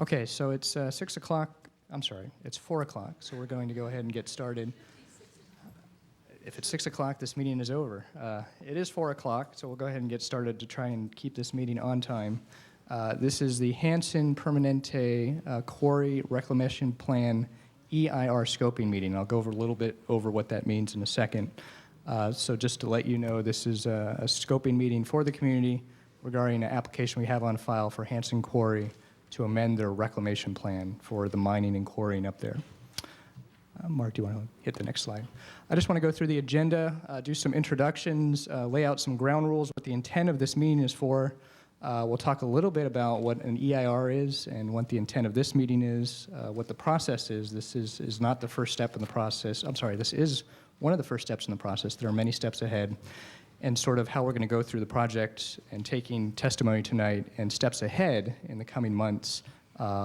Okay, so it's 6 o'clock. I'm sorry, it's 4 o'clock, so we're going to go ahead and get started. If it's 6 o'clock, this meeting is over. It is 4 o'clock, so we'll go ahead and get started to try and keep this meeting on time. This is the Hanson Quarry Reclamation Plan EIR scoping meeting. I'll go over a little bit over what that means in a second. So just to let you know, this is a scoping meeting for the community regarding an application we have on file for Hanson Quarry to amend their reclamation plan for the mining and quarrying up there. Mark, do you want to hit the next slide? I just want to go through the agenda, do some introductions, lay out some ground rules, what the intent of this meeting is for. We'll talk a little bit about what an EIR is and what the intent of this meeting is, what the process is. This is not the first step in the process. I'm sorry, this is one of the first steps in the process. There are many steps ahead, and sort of how we're going to go through the project and taking testimony tonight and steps ahead in the coming months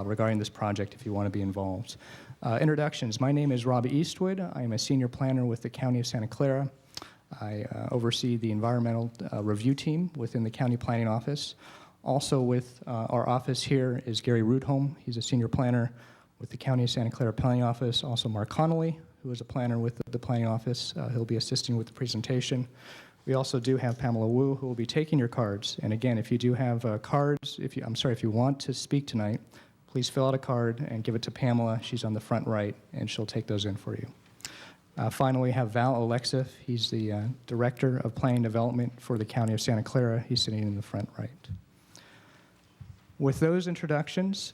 regarding this project if you want to be involved. Introductions. My name is Rob Eastwood. I am a senior planner with the County of Santa Clara. I oversee the environmental review team within the county planning office. Also with our office here is Gary Rootholm. He's a senior planner with the County of Santa Clara planning office. Also Mark Connolly, who is a planner with the planning office. He'll be assisting with the presentation. We also do have Pamela Wu, who will be taking your cards. And again, if you do have cards, if you want to speak tonight, please fill out a card and give it to Pamela. She's on the front right, and she'll take those in for you. Finally, we have Val Alexif. He's the Director of Planning and Development for the County of Santa Clara. He's sitting in the front right. With those introductions,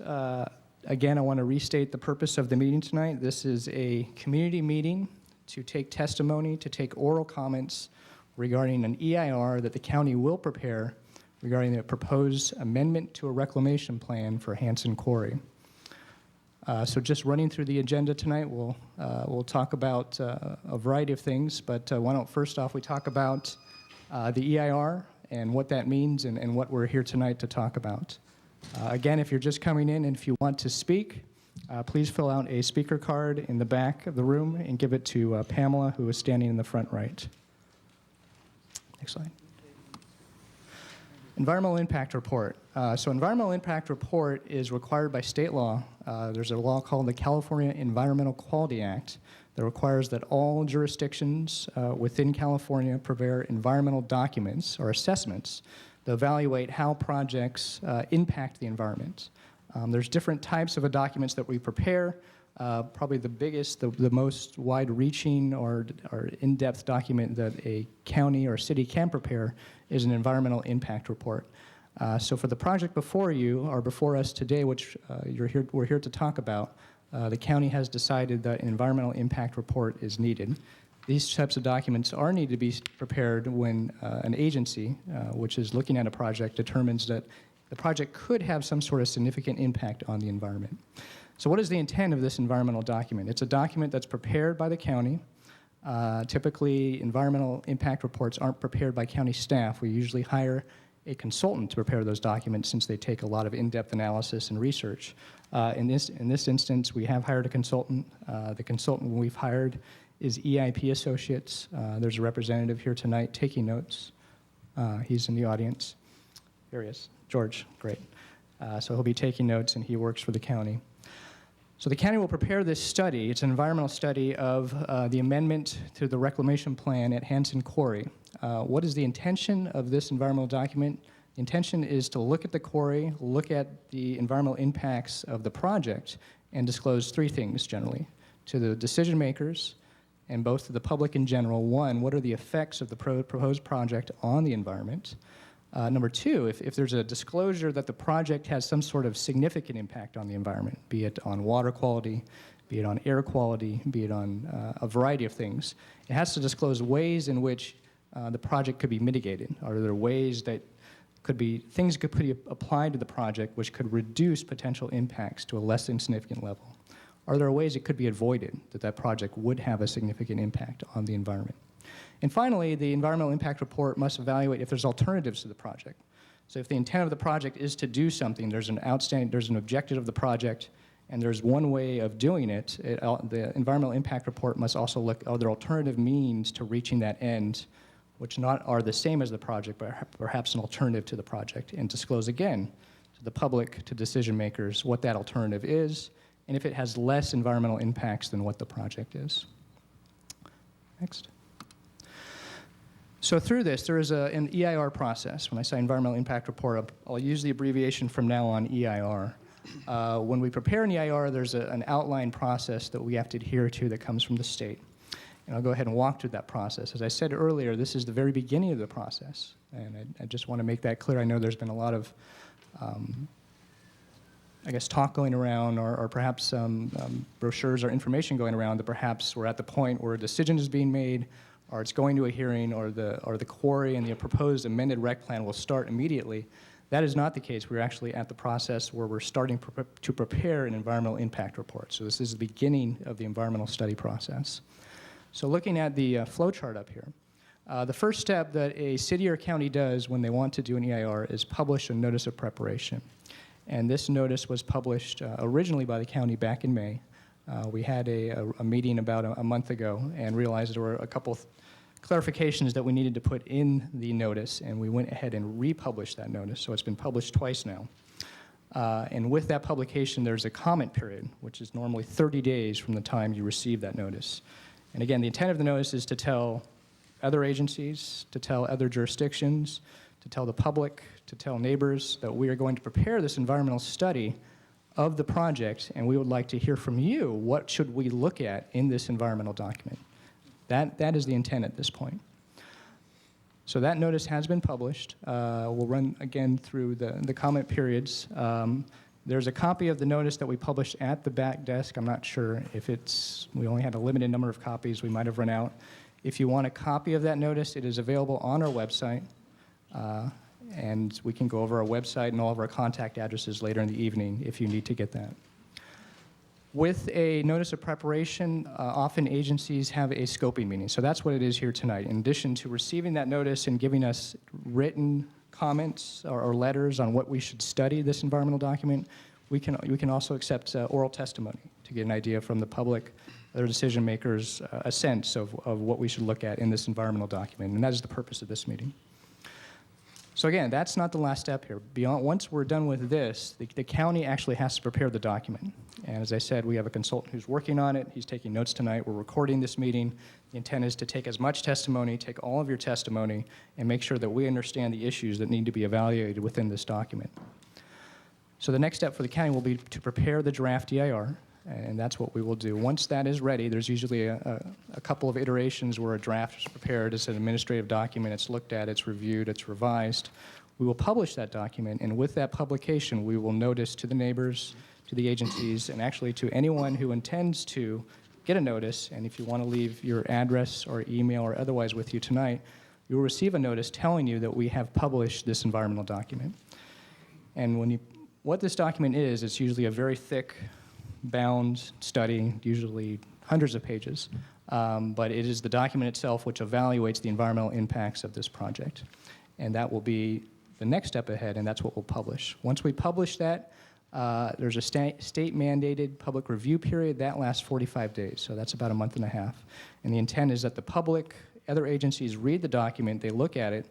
again, I want to restate the purpose of the meeting tonight. This is a community meeting to take testimony, to take oral comments regarding an EIR that the county will prepare regarding the proposed amendment to a reclamation plan for Hanson Quarry. So just running through the agenda tonight, we'll talk about a variety of things, but why don't first off we talk about the EIR and what that means and what we're here tonight to talk about. Again, if you're just coming in and if you want to speak, please fill out a speaker card in the back of the room and give it to Pamela, who is standing in the front right. Next slide. Environmental impact report. So environmental impact report is required by state law. There's a law called the California Environmental Quality Act that requires that all jurisdictions within California prepare environmental documents or assessments that evaluate how projects impact the environment. There's different types of documents that we prepare. Probably the biggest, the most wide-reaching or in-depth document that a county or city can prepare is an environmental impact report. So for the project before you, or before us today, which we're here to talk about, the county has decided that an environmental impact report is needed. These types of documents are needed to be prepared when an agency, which is looking at a project, determines that the project could have some sort of significant impact on the environment. So what is the intent of this environmental document? It's a document that's prepared by the county. Typically, environmental impact reports aren't prepared by county staff. We usually hire a consultant to prepare those documents since they take a lot of in-depth analysis and research. In this instance, we have hired a consultant. The consultant we've hired is EIP Associates. There's a representative here tonight taking notes. He's in the audience. Here he is. George, great. So he'll be taking notes, and he works for the county. So the county will prepare this study. It's an environmental study of the amendment to the reclamation plan at Hanson Quarry. What is the intention of this environmental document? The intention is to look at the quarry, look at the environmental impacts of the project, and disclose three things generally to the decision makers and both to the public in general. One, what are the effects of the proposed project on the environment? Number two, if there's a disclosure that the project has some sort of significant impact on the environment, be it on water quality, be it on air quality, be it on a variety of things, it has to disclose ways in which the project could be mitigated. Are there ways that things could be applied to the project which could reduce potential impacts to a less than significant level? Are there ways it could be avoided that project would have a significant impact on the environment? And finally, the environmental impact report must evaluate if there's alternatives to the project. So if the intent of the project is to do something, there's an objective of the project, and there's one way of doing it, the environmental impact report must also look, are there alternative means to reaching that end, which are the same as the project, but perhaps an alternative to the project, and disclose again to the public, to decision makers, what that alternative is, and if it has less environmental impacts than what the project is. Next. So through this, there is an EIR process. When I say environmental impact report, I'll use the abbreviation from now on, EIR. When we prepare an EIR, there's an outline process that we have to adhere to that comes from the state. And I'll go ahead and walk through that process. As I said earlier, this is the very beginning of the process. And I just want to make that clear. I know there's been a lot of, I guess, talk going around, or perhaps some brochures or information going around that perhaps we're at the point where a decision is being made, or it's going to a hearing, or the quarry and the proposed amended rec plan will start immediately. That is not the case. We're actually at the process where we're starting to prepare an environmental impact report. So this is the beginning of the environmental study process. So looking at the flow chart up here, the first step that a city or county does when they want to do an EIR is publish a notice of preparation. And this notice was published originally by the county back in May. We had a meeting about a month ago and realized there were a couple clarifications that we needed to put in the notice, and we went ahead and republished that notice. So it's been published twice now. And with that publication, there's a comment period, which is normally 30 days from the time you receive that notice. And again, the intent of the notice is to tell other agencies, to tell other jurisdictions, to tell the public, to tell neighbors that we are going to prepare this environmental study of the project, and we would like to hear from you, what should we look at in this environmental document? That is the intent at this point. So that notice has been published. We'll run again through the comment periods. There's a copy of the notice that we published at the back desk. I'm not sure if we only had a limited number of copies. We might have run out. If you want a copy of that notice, it is available on our website. And we can go over our website and all of our contact addresses later in the evening if you need to get that. With a notice of preparation, often agencies have a scoping meeting. So that's what it is here tonight. In addition to receiving that notice and giving us written comments or letters on what we should study this environmental document, we can also accept oral testimony to get an idea from the public, other decision makers, a sense of what we should look at in this environmental document. And that is the purpose of this meeting. So again, that's not the last step here. Once we're done with this, the county actually has to prepare the document. And as I said, we have a consultant who's working on it. He's taking notes tonight. We're recording this meeting. The intent is to take as much testimony, take all of your testimony, and make sure that we understand the issues that need to be evaluated within this document. So the next step for the county will be to prepare the draft EIR, and that's what we will do. Once that is ready, there's usually a couple of iterations where a draft is prepared. It's an administrative document. It's looked at, it's reviewed, it's revised. We will publish that document, and with that publication, we will notice to the neighbors, to the agencies, and actually to anyone who intends to get a notice, and if you want to leave your address or email or otherwise with you tonight, you will receive a notice telling you that we have published this environmental document. And what this document is, it's usually a very thick, bound study, usually hundreds of pages, but it is the document itself which evaluates the environmental impacts of this project. And that will be the next step ahead, and that's what we'll publish. Once we publish that, there's a state-mandated public review period. That lasts 45 days, so that's about a month and a half. And the intent is that the public, other agencies read the document, they look at it,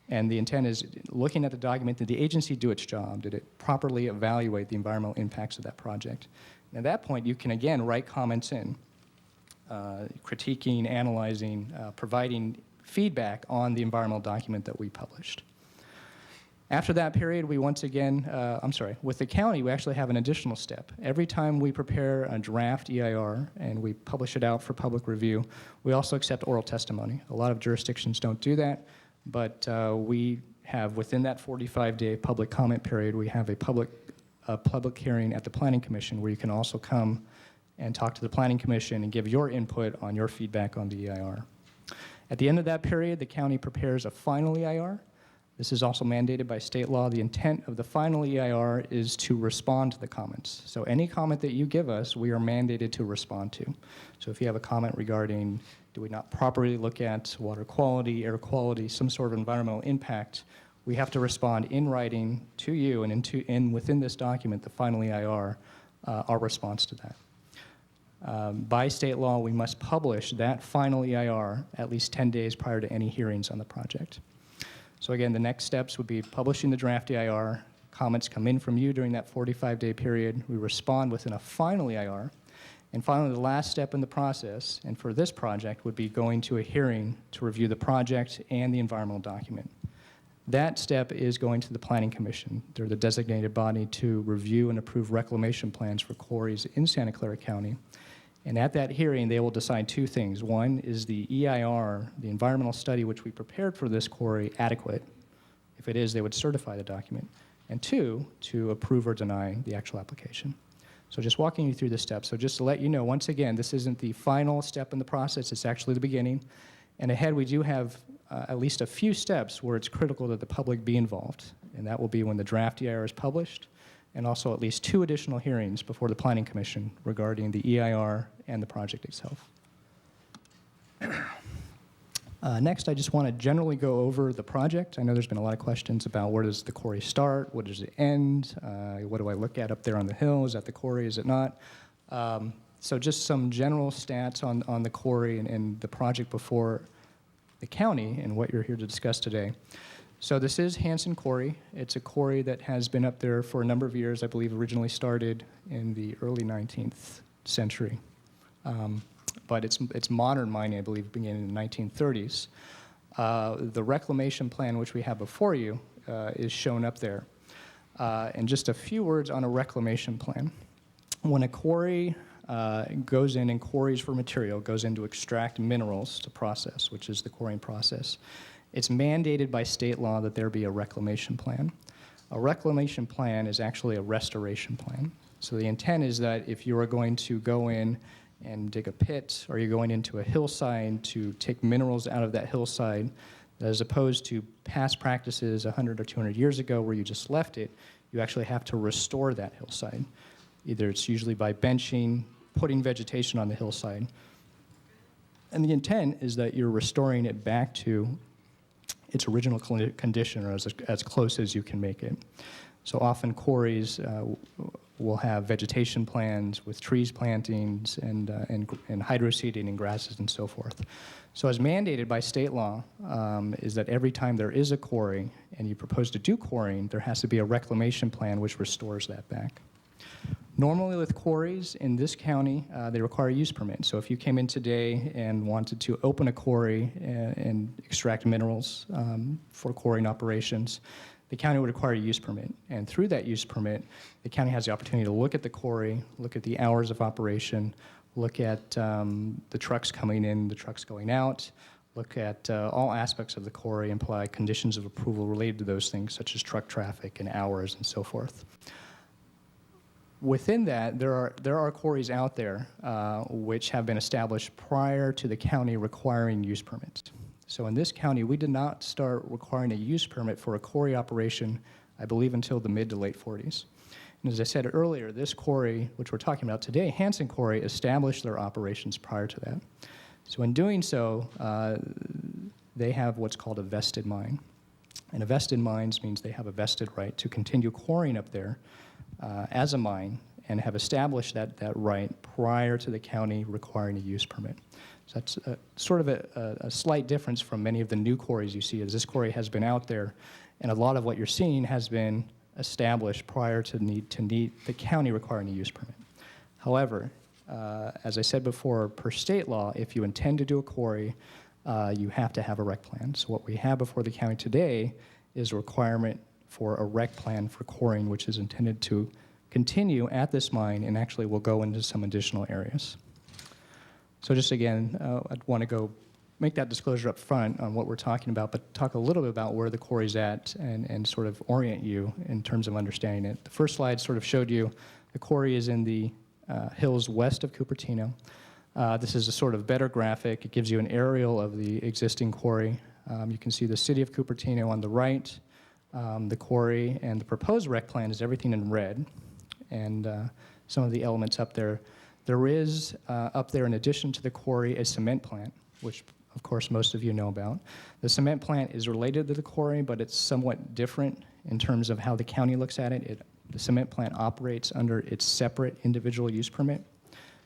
and the intent is, looking at the document, did the agency do its job? Did it properly evaluate the environmental impacts of that project? And at that point, you can again write comments in, critiquing, analyzing, providing feedback on the environmental document that we published. After that period, we once again, with the county, we actually have an additional step. Every time we prepare a draft EIR and we publish it out for public review, we also accept oral testimony. A lot of jurisdictions don't do that, but we have, within that 45-day public comment period, we have a public hearing at the Planning Commission where you can also come and talk to the Planning Commission and give your input on your feedback on the EIR. At the end of that period, the county prepares a final EIR. This is also mandated by state law. The intent of the final EIR is to respond to the comments. So any comment that you give us, we are mandated to respond to. So if you have a comment regarding, do we not properly look at water quality, air quality, some sort of environmental impact, we have to respond in writing to you and within this document, the final EIR, our response to that. By state law, we must publish that final EIR at least 10 days prior to any hearings on the project. So again, the next steps would be publishing the draft EIR, Comments come in from you during that 45-day period. We respond within a final EIR. And finally, the last step in the process, and for this project, would be going to a hearing to review the project and the environmental document. That step is going to the Planning Commission. They're the designated body to review and approve reclamation plans for quarries in Santa Clara County. And at that hearing, they will decide two things. One, is the EIR, the environmental study which we prepared for this quarry, adequate? If it is, they would certify the document. And two, to approve or deny the actual application. So just walking you through the steps. So just to let you know, once again, this isn't the final step in the process. It's actually the beginning. And ahead, we do have at least a few steps where it's critical that the public be involved. And that will be when the draft EIR is published, and also at least 2 additional hearings before the Planning Commission regarding the EIR and the project itself. Next, I just want to generally go over the project. I know there's been a lot of questions about where does the quarry start, where does it end, what do I look at up there on the hill, is that the quarry, is it not? So just some general stats on the quarry and the project before the county and what you're here to discuss today. So this is Hanson Quarry. It's a quarry that has been up there for a number of years. I believe originally started in the early 19th century. But it's modern mining, I believe, began in the 1930s. The Reclamation Plan, which we have before you, is shown up there. And just a few words on a reclamation plan. When a quarry goes in and quarries for material, goes in to extract minerals to process, which is the quarrying process, it's mandated by state law that there be a reclamation plan. A reclamation plan is actually a restoration plan. So the intent is that if you are going to go in and dig a pit, or you're going into a hillside to take minerals out of that hillside, as opposed to past practices 100 or 200 years ago where you just left it, you actually have to restore that hillside. Either it's usually by benching, putting vegetation on the hillside. And the intent is that you're restoring it back to its original condition, or as close as you can make it. So often quarries will have vegetation plans with trees plantings and hydroseeding and grasses and so forth. So as mandated by state law is that every time there is a quarry and you propose to do quarrying, there has to be a reclamation plan which restores that back. Normally with quarries in this county, they require a use permit. So if you came in today and wanted to open a quarry and extract minerals for quarrying operations, the county would require a use permit. And through that use permit, the county has the opportunity to look at the quarry, look at the hours of operation, look at the trucks coming in, the trucks going out, look at all aspects of the quarry, and apply conditions of approval related to those things, such as truck traffic and hours and so forth. Within that, there are quarries out there which have been established prior to the county requiring use permits. So in this county, we did not start requiring a use permit for a quarry operation, I believe, until the mid to late 40s. And as I said earlier, this quarry, which we're talking about today, Hanson Quarry, established their operations prior to that. So in doing so, they have what's called a vested mine. And a vested mine means they have a vested right to continue quarrying up there as a mine and have established that right prior to the county requiring a use permit. So that's sort of a slight difference from many of the new quarries you see, as this quarry has been out there, and a lot of what you're seeing has been established prior to the county requiring a use permit. However, as I said before, per state law, if you intend to do a quarry, you have to have a rec plan. So what we have before the county today is a requirement for a rec plan for quarrying, which is intended to continue at this mine and actually will go into some additional areas. So just again, I'd want to make that disclosure up front on what we're talking about, but talk a little bit about where the quarry's at and sort of orient you in terms of understanding it. The first slide sort of showed you the quarry is in the hills west of Cupertino. This is a sort of better graphic. It gives you an aerial of the existing quarry. You can see the city of Cupertino on the right, the quarry, and the proposed rec plan is everything in red, and some of the elements up there. There is, up there, in addition to the quarry, a cement plant, which, of course, most of you know about. The cement plant is related to the quarry, but it's somewhat different in terms of how the county looks at it. The cement plant operates under its separate individual use permit.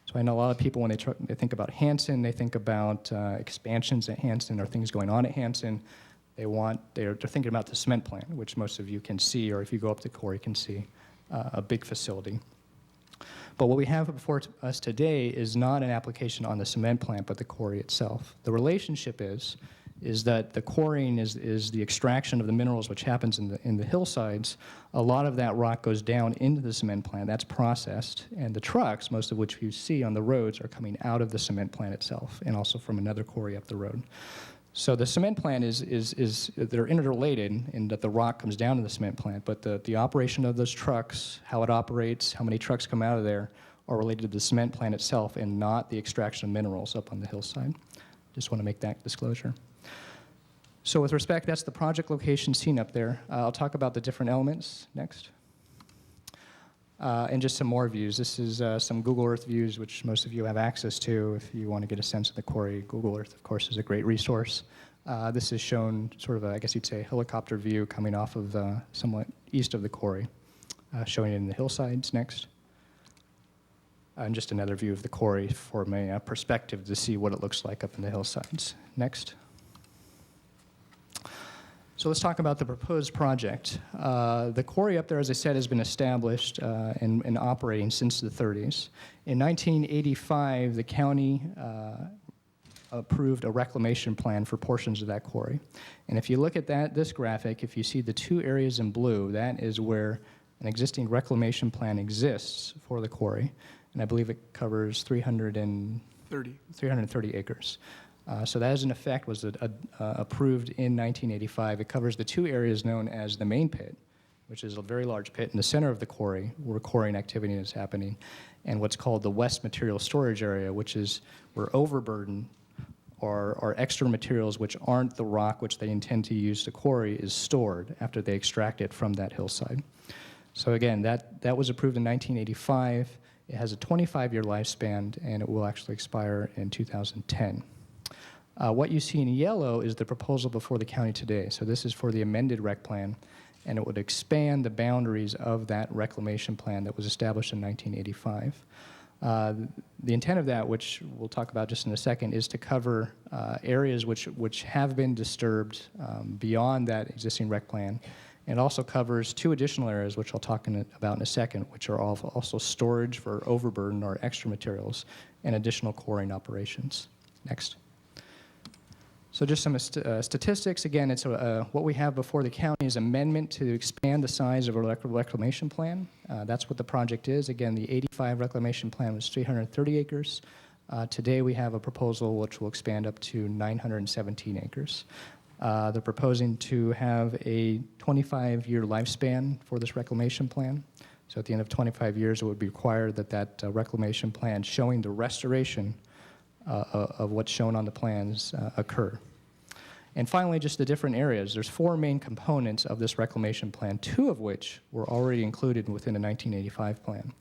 So I know a lot of people, when they think about Hanson, they think about expansions at Hanson or things going on at Hanson. They're thinking about the cement plant, which most of you can see, or if you go up the quarry, can see a big facility. But what we have before us today is not an application on the cement plant, but the quarry itself. The relationship is that the quarrying is the extraction of the minerals which happens in the hillsides. A lot of that rock goes down into the cement plant. That's processed, and the trucks, most of which you see on the roads, are coming out of the cement plant itself, and also from another quarry up the road. So the cement plant they're interrelated in that the rock comes down to the cement plant, but the operation of those trucks, how it operates, how many trucks come out of there, are related to the cement plant itself and not the extraction of minerals up on the hillside. Just want to make that disclosure. So with respect, that's the project location seen up there. I'll talk about the different elements next. And just some more views. This is some Google Earth views, which most of you have access to if you want to get a sense of the quarry. Google Earth, of course, is a great resource. This is shown sort of, I guess you'd say, a helicopter view coming off of somewhat east of the quarry, showing it in the hillsides next. And just another view of the quarry from a perspective to see what it looks like up in the hillsides. Next. So let's talk about the proposed project. The quarry up there, as I said, has been established and operating since the 30s. In 1985, the county approved a reclamation plan for portions of that quarry. And if you look at this graphic, if you see the two areas in blue, that is where an existing reclamation plan exists for the quarry. And I believe it covers 330 acres. So that, as an effect, was approved in 1985. It covers the two areas known as the main pit, which is a very large pit in the center of the quarry where quarrying activity is happening, and what's called the west material storage area, which is where overburden or extra materials which aren't the rock which they intend to use to quarry is stored after they extract it from that hillside. So again, that was approved in 1985. It has a 25-year lifespan, and it will actually expire in 2010. What you see in yellow is the proposal before the county today. So this is for the amended rec plan, and it would expand the boundaries of that reclamation plan that was established in 1985. The intent of that, which we'll talk about just in a second, is to cover areas which have been disturbed beyond that existing rec plan, and also covers two additional areas, which I'll talk about in a second, which are also storage for overburden or extra materials and additional quarrying operations. Next. So just some statistics. Again, it's what we have before the county is amendment to expand the size of a reclamation plan. That's what the project is. Again, the 85 reclamation plan was 330 acres. Today we have a proposal which will expand up to 917 acres. They're proposing to have a 25-year lifespan for this reclamation plan. So at the end of 25 years, it would be required that reclamation plan showing the restoration of what's shown on the plans occur. And finally, just the different areas. There's four main components of this reclamation plan, two of which were already included within the 1985 plan.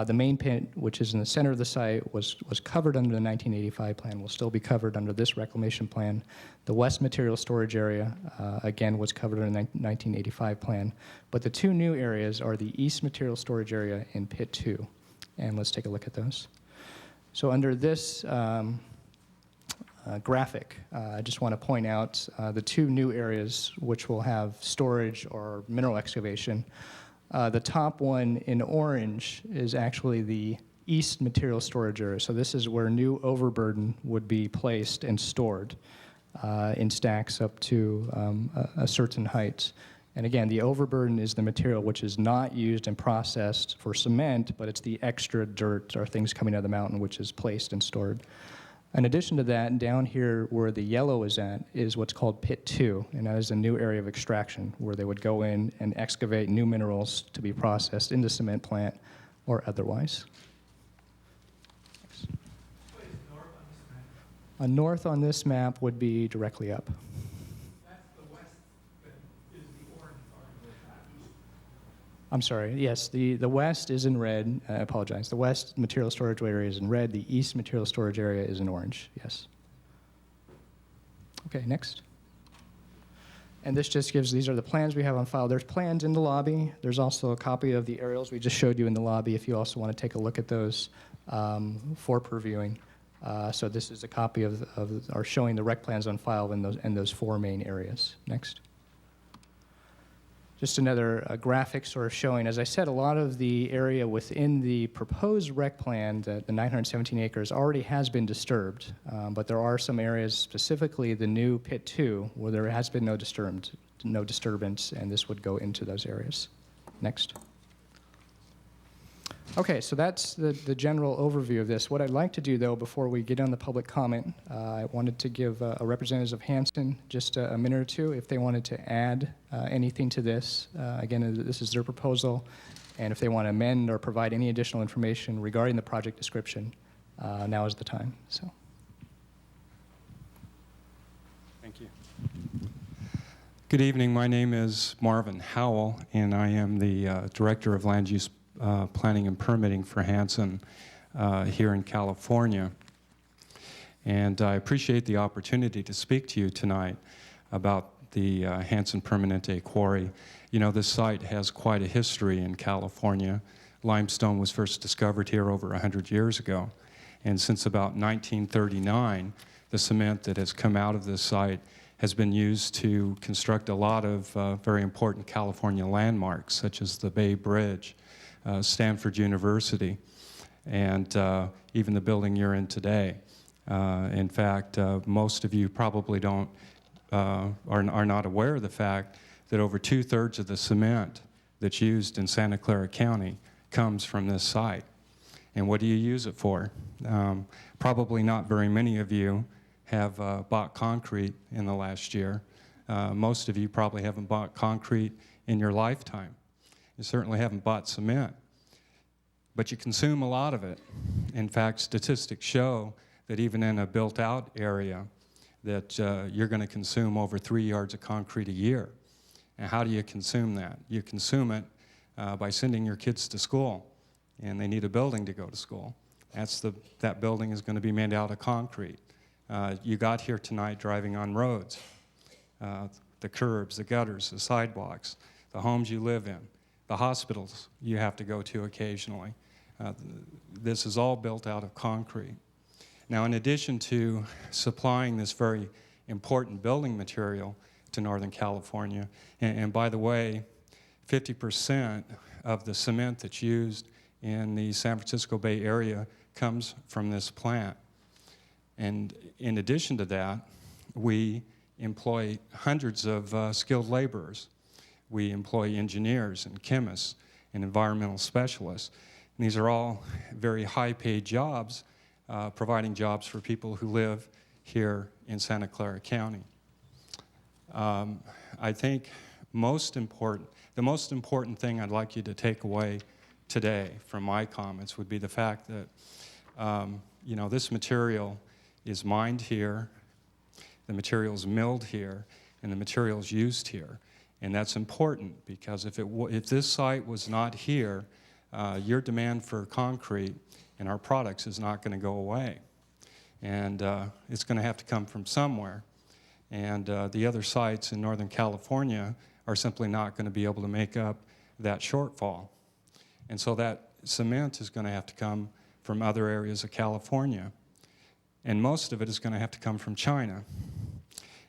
The main pit, which is in the center of the site, was covered under the 1985 plan, will still be covered under this reclamation plan. The west material storage area, again, was covered under the 1985 plan. But the two new areas are the east material storage area and pit 2. And let's take a look at those. So under this graphic, I just want to point out the two new areas which will have storage or mineral excavation. The top one in orange is actually the east material storage area. So this is where new overburden would be placed and stored in stacks up to a certain height. And again, the overburden is the material which is not used and processed for cement, but it's the extra dirt or things coming out of the mountain which is placed and stored. In addition to that, down here where the yellow is at is what's called Pit 2, and that is a new area of extraction where they would go in and excavate new minerals to be processed in the cement plant or otherwise. What is north on this map? North on this map would be directly up. That's the west, but is the orange part of the map? I'm sorry, yes, the west is in red. I apologize. The west material storage area is in red. The east material storage area is in orange, yes. Okay, next. And this just gives, these are the plans we have on file. There's plans in the lobby. There's also a copy of the aerials we just showed you in the lobby if you also want to take a look at those for previewing. So this is a copy of or showing the rec plans on file in those four main areas. Next. Just another graphic sort of showing, as I said, a lot of the area within the proposed rec plan, the 917 acres, already has been disturbed. But there are some areas, specifically the new Pit 2, where there has been no disturbance, and this would go into those areas. Next. Okay, so that's the general overview of this. What I'd like to do, though, before we get on the public comment, I wanted to give a representative of Hanson just a minute or two if they wanted to add anything to this. Again, this is their proposal, and if they want to amend or provide any additional information regarding the project description, now is the time. So. Thank you. Good evening. My name is Marvin Howell, and I am the Director of Land Use Planning and Permitting for Hanson here in California. And I appreciate the opportunity to speak to you tonight about the Hanson Permanente Quarry. You know, this site has quite a history in California. Limestone was first discovered here over 100 years ago. And since about 1939, the cement that has come out of this site has been used to construct a lot of very important California landmarks, such as the Bay Bridge, Stanford University, and even the building you're in today. In fact, most of you probably are not aware of the fact that over 2/3 of the cement that's used in Santa Clara County comes from this site. And what do you use it for? Probably not very many of you have bought concrete in the last year. Most of you probably haven't bought concrete in your lifetime. You certainly haven't bought cement, but you consume a lot of it. In fact, statistics show that even in a built-out area that you're going to consume over 3 yards of concrete a year. And how do you consume that? You consume it by sending your kids to school, and they need a building to go to school. That building is going to be made out of concrete. You got here tonight driving on roads, the curbs, the gutters, the sidewalks, the homes you live in, the hospitals you have to go to occasionally. This is all built out of concrete. Now, in addition to supplying this very important building material to Northern California, and by the way, 50% of the cement that's used in the San Francisco Bay Area comes from this plant. And in addition to that, we employ hundreds of skilled laborers. We employ engineers and chemists and environmental specialists. And these are all very high-paid jobs, providing jobs for people who live here in Santa Clara County. I think the most important thing I'd like you to take away today from my comments would be the fact that this material is mined here, the material is milled here, and the material is used here. And that's important because if this site was not here, your demand for concrete and our products is not going to go away. And it's going to have to come from somewhere. And the other sites in Northern California are simply not going to be able to make up that shortfall. And so that cement is going to have to come from other areas of California. And most of it is going to have to come from China.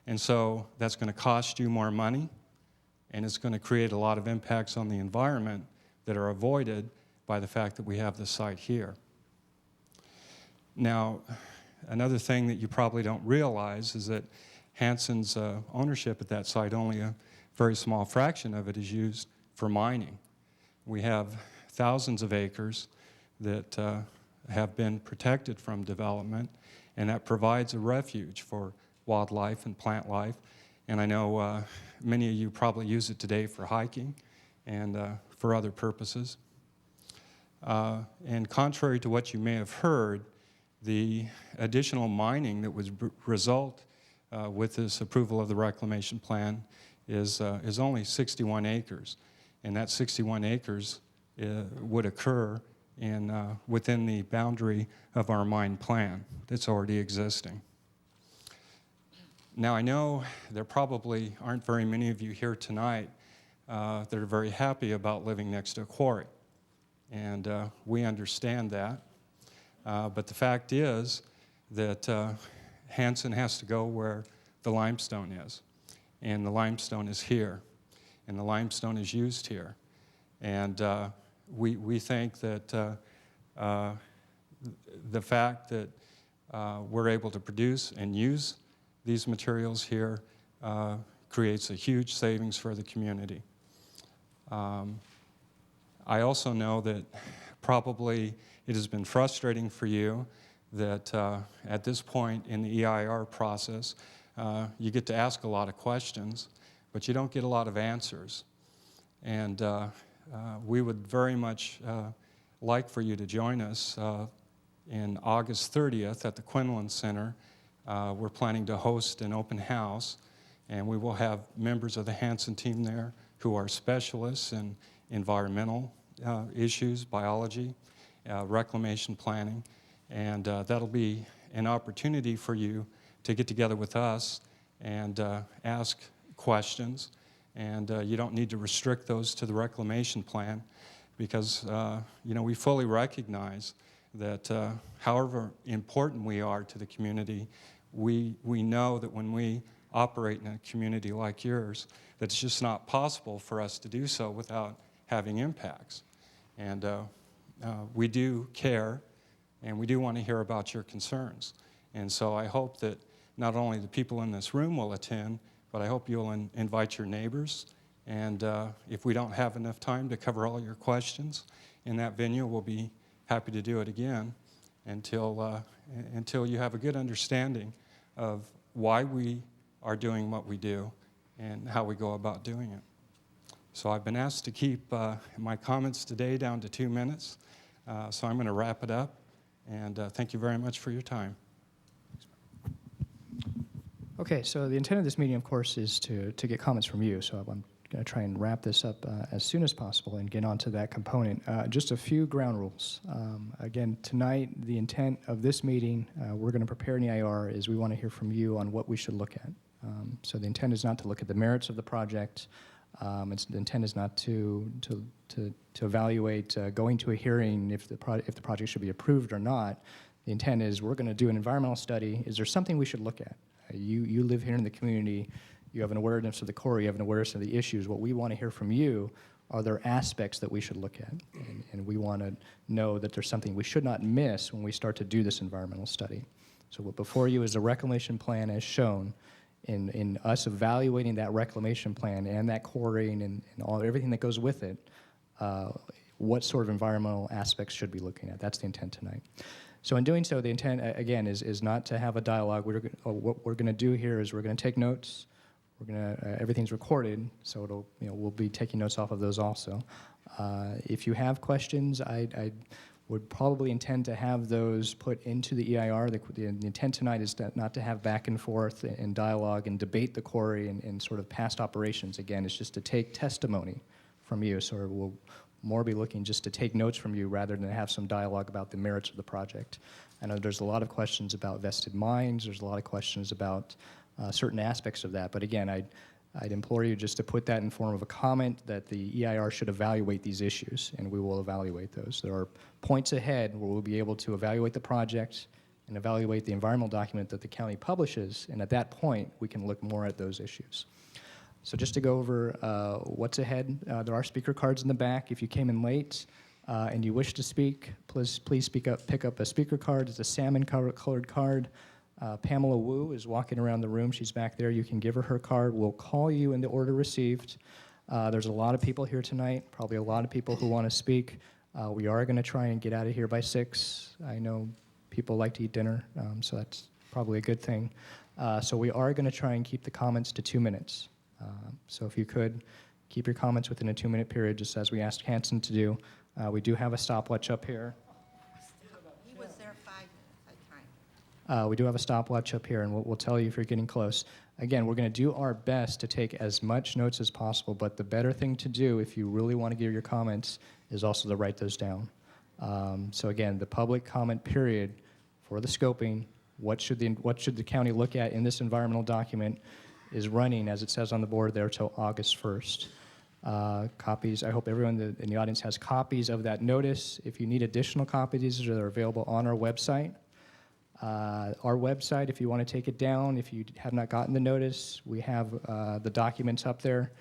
And so that's going to cost you more money, and it's going to create a lot of impacts on the environment that are avoided by the fact that we have this site here. Now, another thing that you probably don't realize is that Hanson's ownership at that site, only a very small fraction of it is used for mining. We have thousands of acres that have been protected from development, and that provides a refuge for wildlife and plant life. And I know many of you probably use it today for hiking and for other purposes. And contrary to what you may have heard, the additional mining that would result with this approval of the Reclamation Plan is only 61 acres. And that 61 acres would occur within the boundary of our mine plan that's already existing. Now, I know there probably aren't very many of you here tonight that are very happy about living next to a quarry, and we understand that. But the fact is that Hanson has to go where the limestone is. And the limestone is here. And the limestone is used here. And we think that the fact that we're able to produce and use these materials here creates a huge savings for the community. I also know that probably it has been frustrating for you that at this point in the EIR process, you get to ask a lot of questions, but you don't get a lot of answers. And we would very much like for you to join us in August 30th at the Quinlan Center. We're planning to host an open house, and we will have members of the Hanson team there who are specialists in environmental issues, biology, reclamation planning, and that'll be an opportunity for you to get together with us and ask questions. And you don't need to restrict those to the reclamation plan because we fully recognize that however important we are to the community, we know that when we operate in a community like yours, that it's just not possible for us to do so without having impacts. And we do care, and we do want to hear about your concerns. And so I hope that not only the people in this room will attend, but I hope you'll invite your neighbors. And if we don't have enough time to cover all your questions in that venue, we'll be happy to do it again until you have a good understanding of why we are doing what we do and how we go about doing it. So I've been asked to keep my comments today down to 2 minutes, so I'm going to wrap it up, and thank you very much for your time. Okay, so the intent of this meeting, of course, is to get comments from you, so I'm going to try and wrap this up as soon as possible and get onto that component. Just a few ground rules. Again, tonight, the intent of this meeting, we're going to prepare an EIR, is we want to hear from you on what we should look at. So the intent is not to look at the merits of the project. The intent is not to evaluate going to a hearing if the project should be approved or not. The intent is we're going to do an environmental study. Is there something we should look at? You live here in the community. You have an awareness of the quarry. You have an awareness of the issues. What we want to hear from you are there aspects that we should look at, and we want to know that there's something we should not miss when we start to do this environmental study. So what before you is the reclamation plan as shown. In us evaluating that reclamation plan and that quarrying and everything that goes with it, what sort of environmental aspects should we be looking at? That's the intent tonight. So in doing so, the intent, again, is not to have a dialogue. What we're going to do here is we're going to take notes. Everything's recorded, so we'll be taking notes off of those also. If you have questions, I would probably intend to have those put into the EIR. The intent tonight is not to have back and forth and dialogue and debate the quarry and sort of past operations. Again, it's just to take testimony from you. So we'll more be looking just to take notes from you rather than have some dialogue about the merits of the project. I know there's a lot of questions about vested mines. There's a lot of questions about certain aspects of that. But again, I'd implore you just to put that in form of a comment that the EIR should evaluate these issues, and we will evaluate those. There are points ahead where we'll be able to evaluate the project and evaluate the environmental document that the county publishes, and at that point, we can look more at those issues. So just to go over what's ahead, there are speaker cards in the back. If you came in late and you wish to speak, please speak up, pick up a speaker card. It's a salmon-colored card. Pamela Wu is walking around the room. She's back there. You can give her her card. We'll call you in the order received. There's a lot of people here tonight, probably a lot of people who want to speak. We are going to try and get out of here by 6. I know people like to eat dinner, so that's probably a good thing. So we are going to try and keep the comments to 2 minutes. So if you could, keep your comments within a 2-minute period, just as we asked Hanson to do. We do have a stopwatch up here. He was there 5 minutes, I timed. We do have a stopwatch up here, and we'll tell you if you're getting close. Again, we're going to do our best to take as much notes as possible, but the better thing to do if you really want to give your comments is also to write those down. So again, the public comment period for the scoping, what should the county look at in this environmental document, is running, as it says on the board there, till August 1st. Copies, I hope everyone in the audience has copies of that notice. If you need additional copies, they're available on our website. Our website, if you want to take it down, if you have not gotten the notice, we have the documents up there,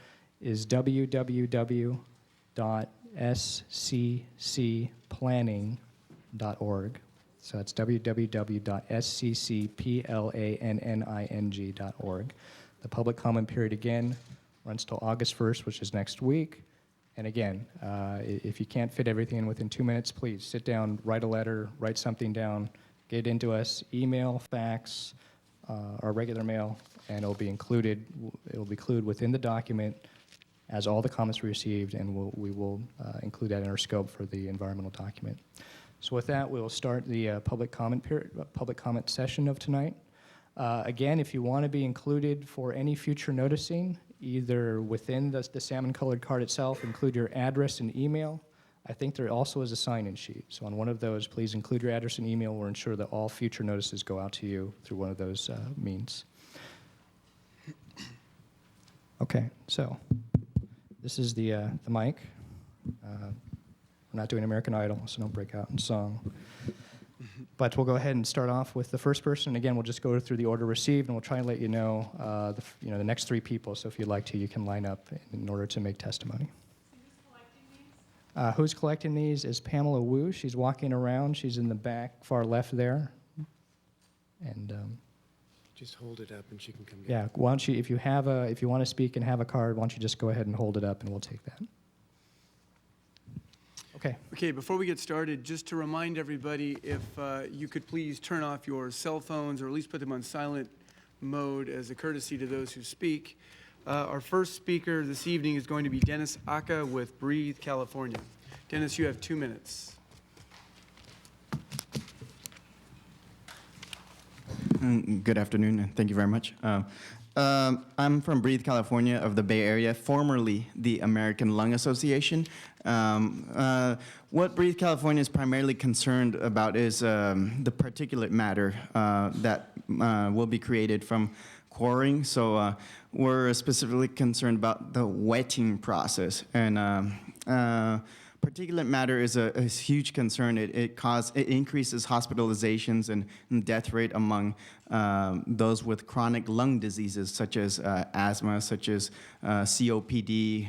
is www.sccplanning.org. So that's www.sccplanning.org. The public comment period, again, runs till August 1st, which is next week. And again, if you can't fit everything in within 2 minutes, please sit down, write a letter, write something down, get it into us, email, fax, or regular mail, and it'll be included within the document as all the comments we received, and we will include that in our scope for the environmental document. So with that, we will start the public comment session of tonight. Again, if you want to be included for any future noticing, either within the salmon-colored card itself, include your address and email. I think there also is a sign-in sheet. So on one of those, please include your address and email. We'll ensure that all future notices go out to you through one of those means. Okay, so this is the mic. We're not doing American Idol, so don't break out in song. But we'll go ahead and start off with the first person. Again, we'll just go through the order received, and we'll try and let you know, the next three people. So if you'd like to, you can line up in order to make testimony. Who's collecting these is Pamela Wu. She's walking around. She's in the back, far left there. And just hold it up, and she can come get yeah, why don't you, if you want to speak and have a card, why don't you just go ahead and hold it up, and we'll take that. Okay. Okay, before we get started, just to remind everybody, if you could please turn off your cell phones or at least put them on silent mode as a courtesy to those who speak. Our first speaker this evening is going to be Dennis Acca with Breathe, California. Dennis, you have 2 minutes. Good afternoon, and thank you very much. I'm from Breathe, California, of the Bay Area, formerly the American Lung Association. What Breathe, California is primarily concerned about is the particulate matter that will be created from quarrying. So we're specifically concerned about the wetting process. And particulate matter is a huge concern. It increases hospitalizations and death rate among those with chronic lung diseases such as asthma, such as COPD,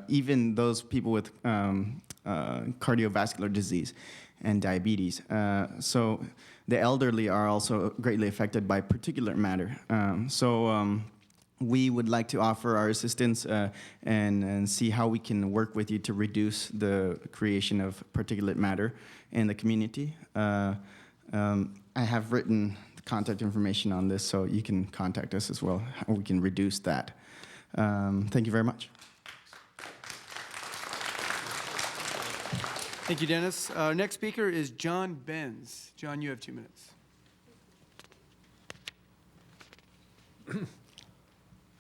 even those people with cardiovascular disease and diabetes. So the elderly are also greatly affected by particulate matter. We would like to offer our assistance and see how we can work with you to reduce the creation of particulate matter in the community. I have written contact information on this, so you can contact us as well. How we can reduce that. Thank you very much. Thank you, Dennis. Our next speaker is John Benz. John, you have 2 minutes.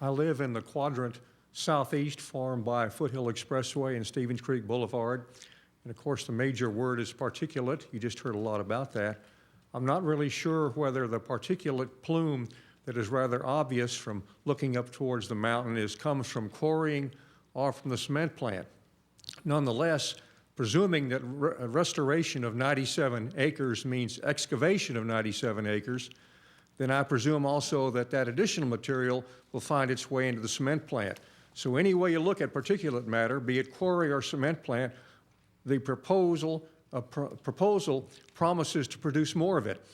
I live in the quadrant southeast formed by Foothill Expressway and Stevens Creek Boulevard. And of course, the major word is particulate. You just heard a lot about that. I'm not really sure whether the particulate plume that is rather obvious from looking up towards the mountain comes from quarrying or from the cement plant. Nonetheless, presuming that restoration of 97 acres means excavation of 97 acres, then I presume also that that additional material will find its way into the cement plant. So any way you look at particulate matter, be it quarry or cement plant, the proposal promises to produce more of it.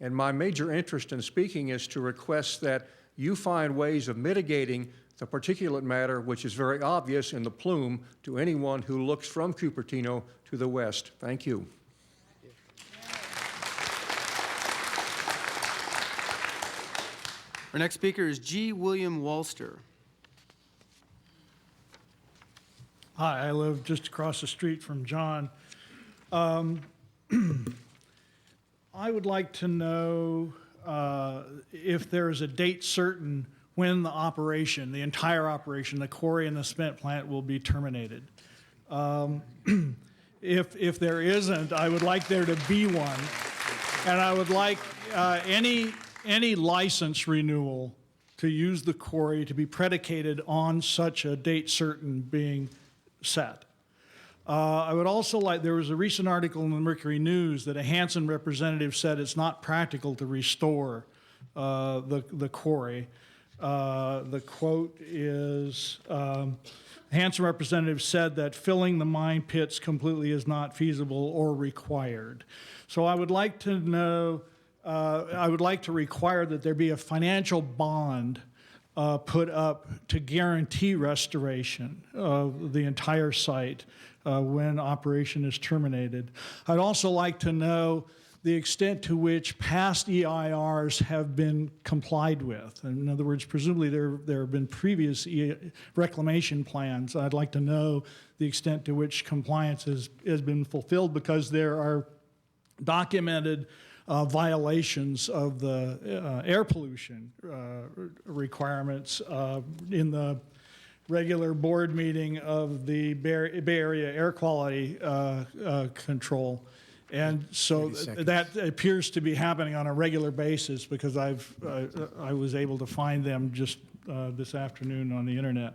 And my major interest in speaking is to request that you find ways of mitigating the particulate matter, which is very obvious in the plume to anyone who looks from Cupertino to the west. Thank you. Our next speaker is G. William Walster. Hi, I live just across the street from John. I would like to know if there is a date certain when the entire operation, the quarry and the cement plant, will be terminated. If there isn't, I would like there to be one. And I would like any license renewal to use the quarry to be predicated on such a date certain being set. I would also like, there was a recent article in the Mercury News that a Hanson representative said it's not practical to restore the quarry. The quote is, Hanson representative said that filling the mine pits completely is not feasible or required. So I would like to know, I would like to require that there be a financial bond put up to guarantee restoration of the entire site when operation is terminated. I'd also like to know the extent to which past EIRs have been complied with. In other words, presumably there have been previous reclamation plans. I'd like to know the extent to which compliance has been fulfilled, because there are documented violations of the air pollution requirements in the regular board meeting of the Bay Area Air Quality Control. And so that appears to be happening on a regular basis, because I was able to find them just this afternoon on the internet.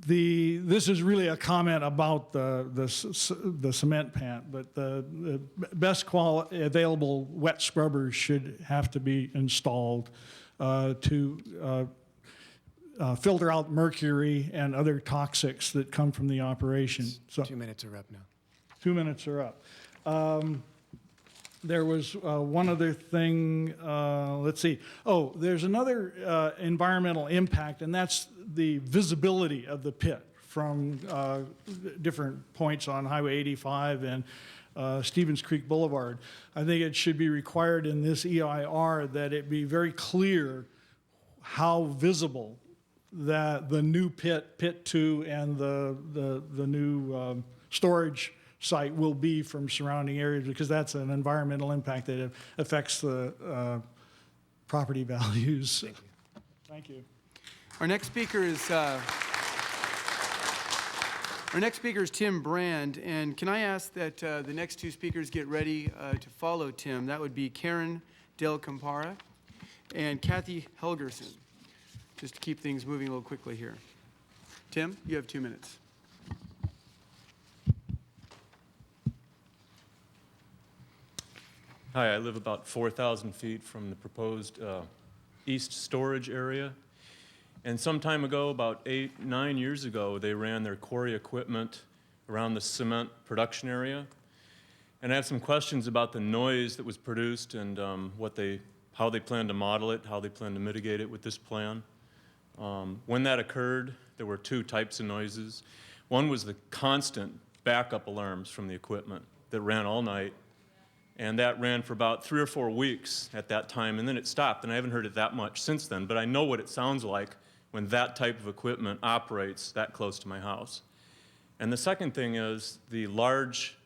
This is really a comment about the cement plant, but the best available wet scrubbers should have to be installed to filter out mercury and other toxics that come from the operation. So 2 minutes are up now. 2 minutes are up. There was one other thing, let's see. Oh, there's another environmental impact, and that's the visibility of the pit from different points on Highway 85 and Stevens Creek Boulevard. I think it should be required in this EIR that it be very clear how visible that the new pit 2 and the new storage site will be from surrounding areas, because that's an environmental impact that affects the property values. Thank you. Thank you. Our next speaker is Tim Brand, and can I ask that the next two speakers get ready to follow Tim? That would be Karen Del Campara and Kathy Helgerson, just to keep things moving a little quickly here. Tim, you have 2 minutes. Hi, I live about 4,000 feet from the proposed east storage area. And some time ago, about 8-9 years ago, they ran their quarry equipment around the cement production area. And I have some questions about the noise that was produced and how they plan to model it, how they plan to mitigate it with this plan. When that occurred, there were two types of noises. One was the constant backup alarms from the equipment that ran all night. And that ran for about 3 or 4 weeks at that time, and then it stopped, and I haven't heard it that much since then, but I know what it sounds like when that type of equipment operates that close to my house. And the second thing is the large,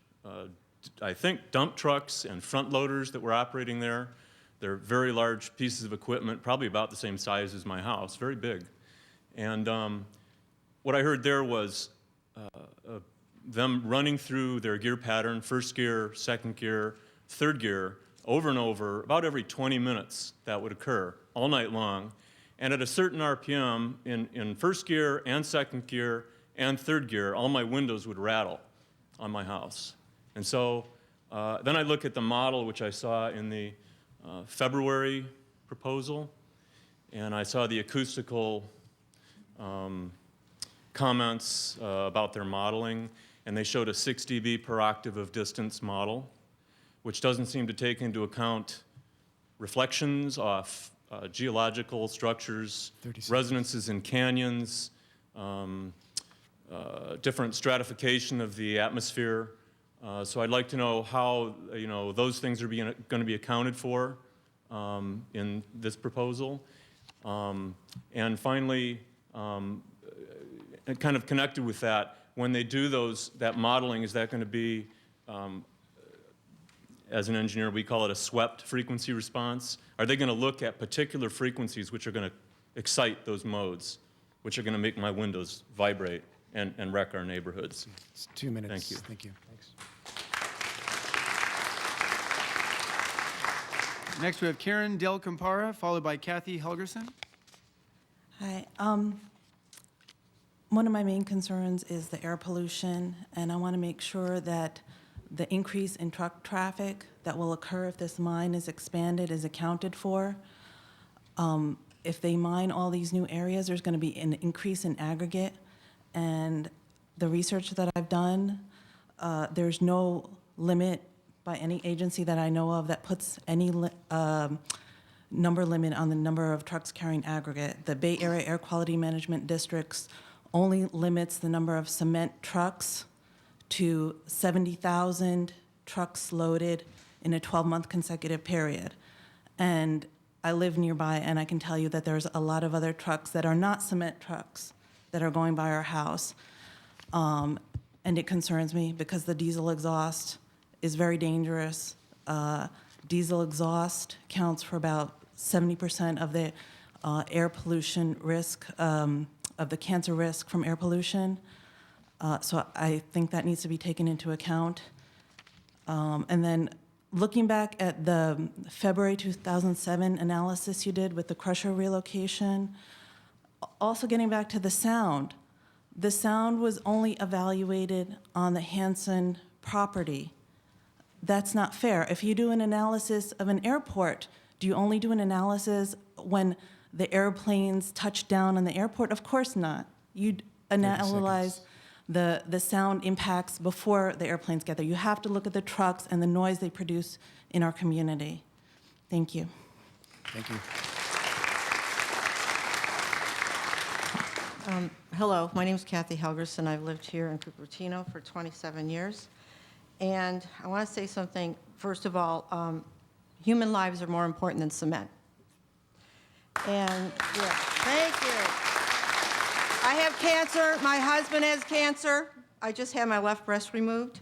I think, dump trucks and front loaders that were operating there. They're very large pieces of equipment, probably about the same size as my house, very big. And what I heard there was them running through their gear pattern, first gear, second gear, third gear, over and over, about every 20 minutes that would occur, all night long. And at a certain RPM, in first gear and second gear and third gear, all my windows would rattle on my house. And so then I look at the model, which I saw in the February proposal, and I saw the acoustical comments about their modeling, and they showed a 6 dB per octave of distance model, which doesn't seem to take into account reflections off geological structures, resonances in canyons, different stratification of the atmosphere. So I'd like to know how those things are going to be accounted for in this proposal. And finally, kind of connected with that, when they do that modeling, is that going to be as an engineer, we call it a swept frequency response. Are they going to look at particular frequencies which are going to excite those modes, which are going to make my windows vibrate and wreck our neighborhoods? It's 2 minutes. Thank you. Thank you. Next, we have Karen Del Campara, followed by Kathy Helgerson. Hi. One of my main concerns is the air pollution, and I want to make sure that the increase in truck traffic that will occur if this mine is expanded is accounted for. If they mine all these new areas, there's going to be an increase in aggregate, and the research that I've done, there's no limit by any agency that I know of that puts any number limit on the number of trucks carrying aggregate. The Bay Area Air Quality Management Districts only limits the number of cement trucks to 70,000 trucks loaded in a 12-month consecutive period. And I live nearby, and I can tell you that there's a lot of other trucks that are not cement trucks that are going by our house. And it concerns me because the diesel exhaust is very dangerous. Diesel exhaust counts for about 70% of the air pollution risk, of the cancer risk from air pollution. So I think that needs to be taken into account. And then looking back at the February 2007 analysis you did with the crusher relocation, also getting back to the sound was only evaluated on the Hanson property. That's not fair. If you do an analysis of an airport, do you only do an analysis when the airplanes touch down on the airport? Of course not. You analyze the sound impacts before the airplanes get there. You have to look at the trucks and the noise they produce in our community. Thank you. Thank you. Hello, my name is Kathy Helgerson. I've lived here in Cupertino for 27 years. And I want to say something. First of all, human lives are more important than cement. And, yeah, thank you. I have cancer. My husband has cancer. I just had my left breast removed.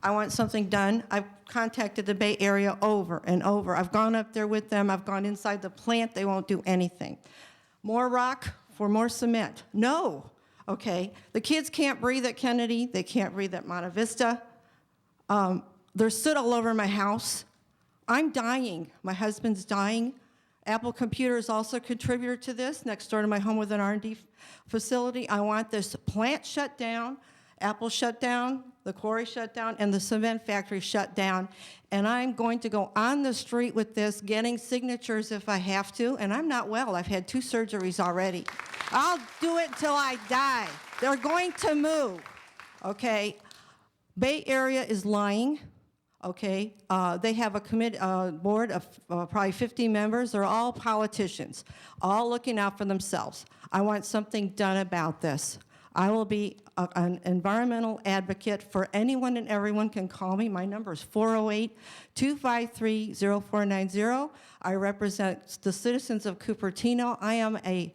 I want something done. I've contacted the Bay Area over and over. I've gone up there with them. I've gone inside the plant. They won't do anything. More rock for more cement. No. Okay. The kids can't breathe at Kennedy. They can't breathe at Monte Vista. There's soot all over my house. I'm dying. My husband's dying. Apple Computer is also a contributor to this, next door to my home with an R&D facility. I want this plant shut down, Apple shut down, the quarry shut down, and the cement factory shut down. And I'm going to go on the street with this, getting signatures if I have to, and I'm not well. I've had 2 surgeries already. I'll do it till I die. They're going to move, okay? Bay Area is lying. Okay, they have a board of probably 50 members. They're all politicians, all looking out for themselves. I want something done about this. I will be an environmental advocate for anyone and everyone can call me. My number is 408-253-0490. I represent the citizens of Cupertino. I am a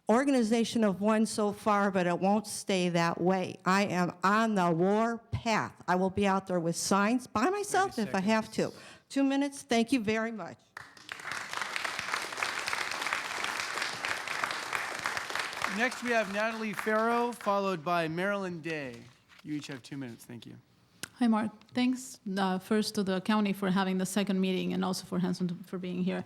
organization of one so far, but it won't stay that way. I am on the war path. I will be out there with signs by myself if I have to. 2 minutes. Thank you very much. Next, we have Natalie Farrow, followed by Marilyn Day. You each have 2 minutes. Thank you. Hi, Mark. Thanks first to the county for having the second meeting and also for Hanson for being here.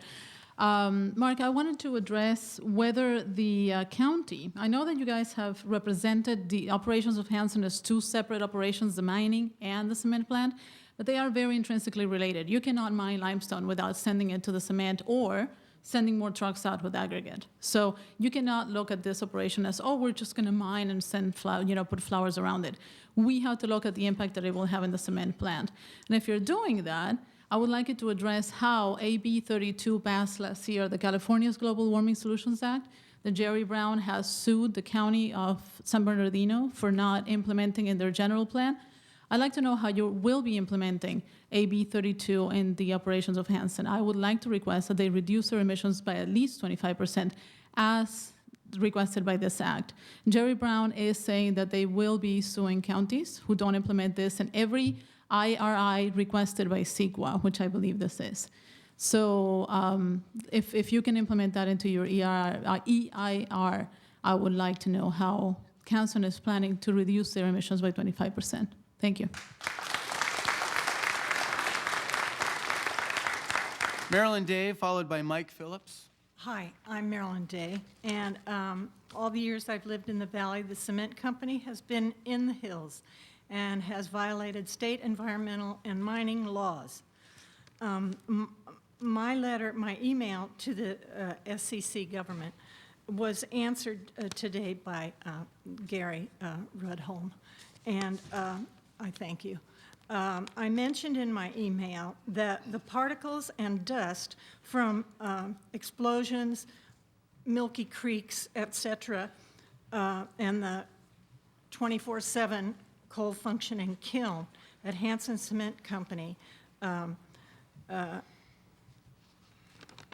Mark, I wanted to address whether the county, I know that you guys have represented the operations of Hanson as 2 separate operations, the mining and the cement plant, but they are very intrinsically related. You cannot mine limestone without sending it to the cement or sending more trucks out with aggregate. So you cannot look at this operation as, oh, we're just going to mine and send put flowers around it. We have to look at the impact that it will have in the cement plant. And if you're doing that, I would like you to address how AB 32 passed last year, the California's Global Warming Solutions Act, that Jerry Brown has sued the county of San Bernardino for not implementing in their general plan. I'd like to know how you will be implementing AB 32 in the operations of Hanson. I would like to request that they reduce their emissions by at least 25% as requested by this act. Jerry Brown is saying that they will be suing counties who don't implement this, and every IRI requested by CEQA, which I believe this is. So if you can implement that into your EIR, I would like to know how Hanson is planning to reduce their emissions by 25%. Thank you. Marilyn Day, followed by Mike Phillips. Hi, I'm Marilyn Day, and all the years I've lived in the valley, the cement company has been in the hills and has violated state environmental and mining laws. My email to the SCC government was answered today by Gary Rudholm, and I thank you. I mentioned in my email that the particles and dust from explosions, Milky Creeks, etc., and the 24/7 coal-functioning kiln at Hanson Cement Company,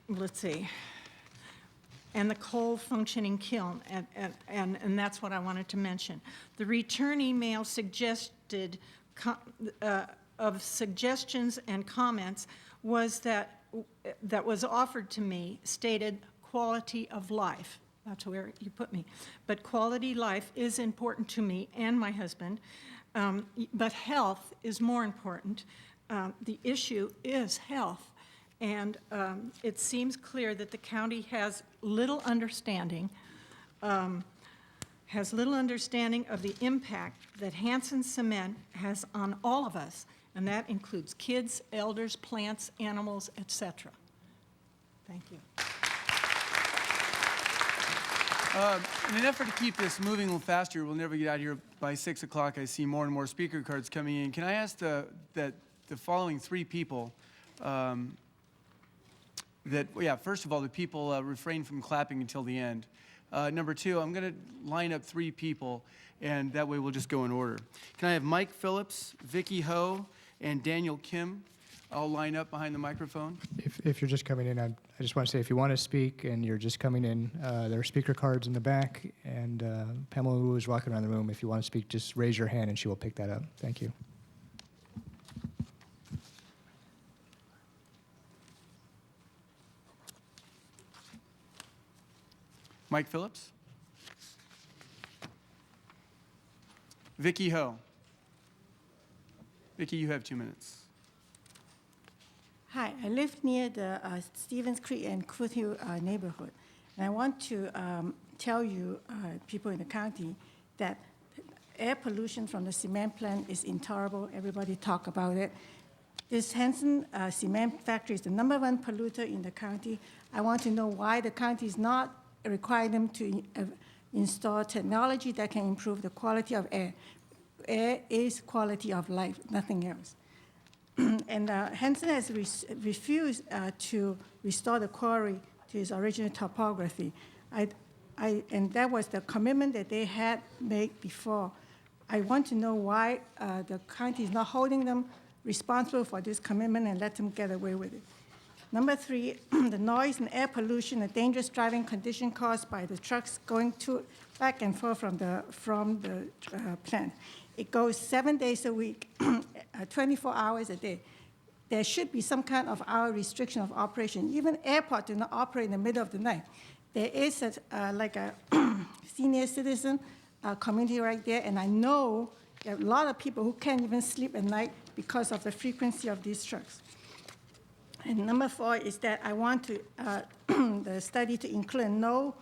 let's see, and the coal-functioning kiln, and that's what I wanted to mention. The return email suggested of suggestions and comments was that was offered to me stated quality of life. That's where you put me. But quality life is important to me and my husband, but health is more important. The issue is health, and it seems clear that the county has little understanding of the impact that Hanson Cement has on all of us, and that includes kids, elders, plants, animals, etc. Thank you. In an effort to keep this moving a little faster, we'll never get out of here by 6 o'clock. I see more and more speaker cards coming in. Can I ask that the following three people, first of all, the people refrain from clapping until the end. Number two, I'm going to line up three people, and that way we'll just go in order. Can I have Mike Phillips, Vicky Ho, and Daniel Kim all line up behind the microphone? If you're just coming in, I just want to say if you want to speak and you're just coming in, there are speaker cards in the back, and Pamela Wu is walking around the room. If you want to speak, just raise your hand and she will pick that up. Thank you. Mike Phillips? Vicky Ho. Vicky, you have 2 minutes. Hi, I live near the Stevens Creek and Foothill neighborhood. And I want to tell you, people in the county, that air pollution from the cement plant is intolerable. Everybody talk about it. This Hanson cement factory is the #1 polluter in the county. I want to know why the county is not requiring them to install technology that can improve the quality of air. Air is quality of life, nothing else. And Hanson has refused to restore the quarry to its original topography. And that was the commitment that they had made before. I want to know why the county is not holding them responsible for this commitment and let them get away with it. Number three, the noise and air pollution, the dangerous driving condition caused by the trucks going back and forth from the plant. It goes 7 days a week, 24 hours a day. There should be some kind of hour restriction of operation. Even airport do not operate in the middle of the night. There is like a senior citizen community right there, and I know there are a lot of people who can't even sleep at night because of the frequency of these trucks. And number four is that I want to the study to include no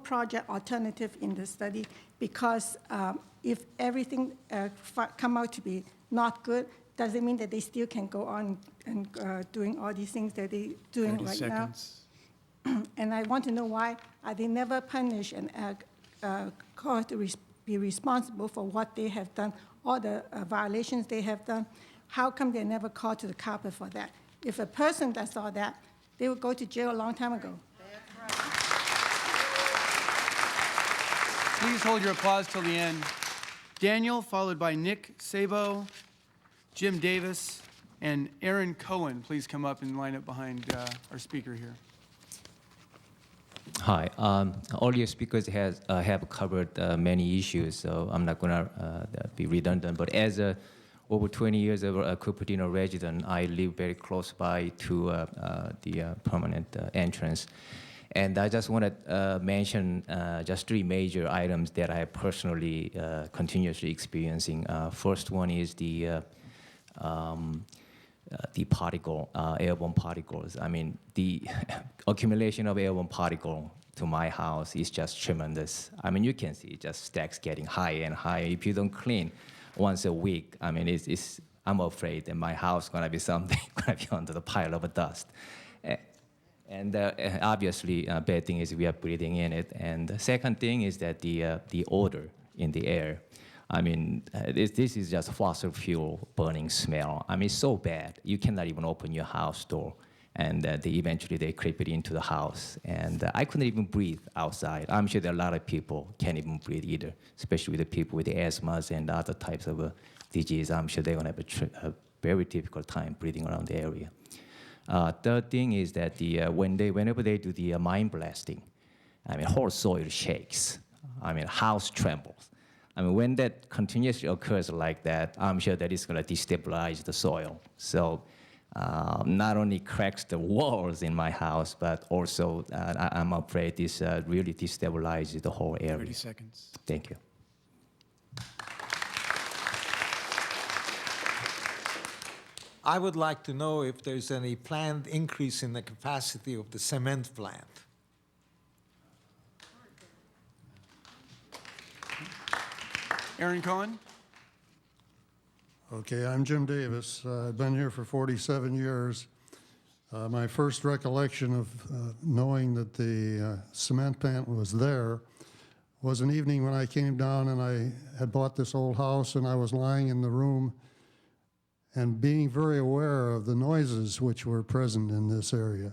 project alternative in the study, because if everything come out to be not good, doesn't mean that they still can go on and doing all these things that they're doing right now. And I want to know why they never punish and called to be responsible for what they have done, all the violations they have done. How come they never called to the carpet for that? If a person does all that, they would go to jail a long time ago. Please hold your applause till the end. Daniel, followed by Nick Sabo, Jim Davis, and Aaron Cohen. Please come up and line up behind our speaker here. Hi. All your speakers have covered many issues, so I'm not going to be redundant. But as over 20 years of a Cupertino resident, I live very close by to the permanent entrance. And I just want to mention just three major items that I personally continuously experiencing. First one is the airborne particles. I mean, the accumulation of airborne particle to my house is just tremendous. I mean, you can see it just stacks getting higher and higher. If you don't clean once a week, I mean, I'm afraid that my house gonna be something gonna be under the pile of dust. And obviously, bad thing is we are breathing in it. And the second thing is that the odor in the air. I mean, this is just fossil fuel burning smell. I mean, it's so bad, you cannot even open your house door. And eventually they creep it into the house. And I couldn't even breathe outside. I'm sure there are a lot of people can't even breathe either, especially the people with asthmas and other types of disease. I'm sure they're gonna have a very difficult time breathing around the area. Third thing is that whenever they do the mine blasting, I mean, whole soil shakes. I mean, house trembles. I mean, when that continuously occurs like that, I'm sure that it's going to destabilize the soil. So not only cracks the walls in my house, but also I'm afraid this really destabilizes the whole area. 30 seconds. Thank you. I would like to know if there's any planned increase in the capacity of the cement plant. Aaron Cohen? Okay, I'm Jim Davis. I've been here for 47 years. My first recollection of knowing that the cement plant was there was an evening when I came down and I had bought this old house and I was lying in the room and being very aware of the noises which were present in this area.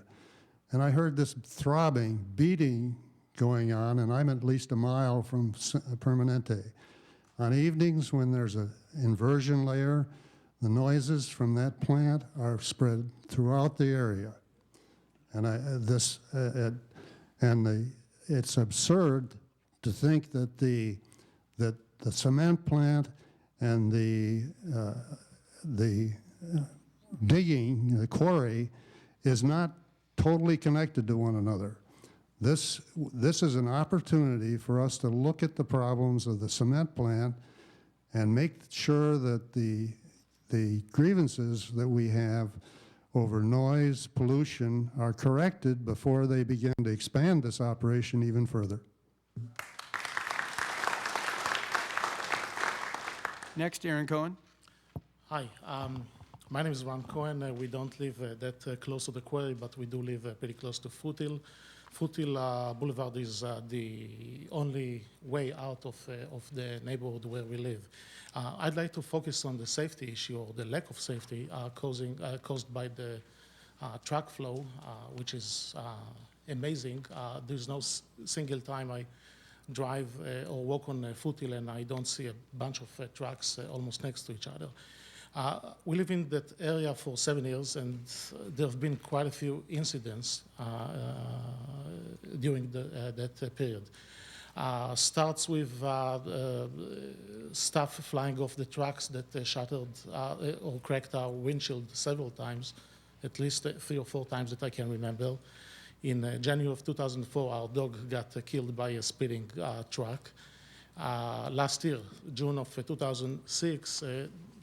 And I heard this throbbing, beating going on, and I'm at least a mile from Permanente. On evenings when there's an inversion layer, the noises from that plant are spread throughout the area. And it's absurd to think that the cement plant and the digging, the quarry, is not totally connected to one another. This is an opportunity for us to look at the problems of the cement plant and make sure that the grievances that we have over noise, pollution are corrected before they begin to expand this operation even further. Next, Aaron Cohen. Hi, my name is Ron Cohen. We don't live that close to the quarry, but we do live pretty close to Foothill. Foothill Boulevard is the only way out of the neighborhood where we live. I'd like to focus on the safety issue, or the lack of safety caused by the truck flow, which is amazing. There's no single time I drive or walk on Foothill and I don't see a bunch of trucks almost next to each other. We live in that area for 7 years, and there have been quite a few incidents during that period. Starts with stuff flying off the trucks that shattered or cracked our windshield several times, at least 3 or 4 times that I can remember. In January of 2004, our dog got killed by a speeding truck. Last year, June of 2006,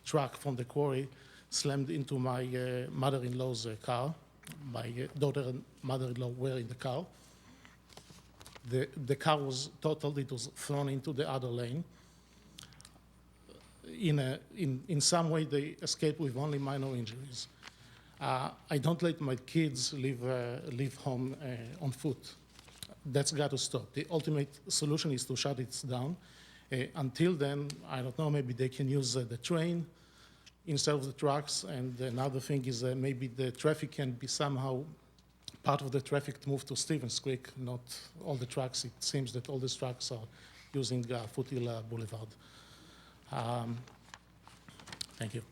truck from the quarry slammed into my mother-in-law's car. My daughter and mother-in-law were in the car. The car was totaled. It was thrown into the other lane. In some way, they escaped with only minor injuries. I don't let my kids leave home on foot. That's got to stop. The ultimate solution is to shut it down. Until then, I don't know, maybe they can use the train instead of the trucks. And another thing is maybe the traffic can be somehow, part of the traffic to move to Stevens Creek, not all the trucks. It seems that all these trucks are using Foothill Boulevard. Thank you.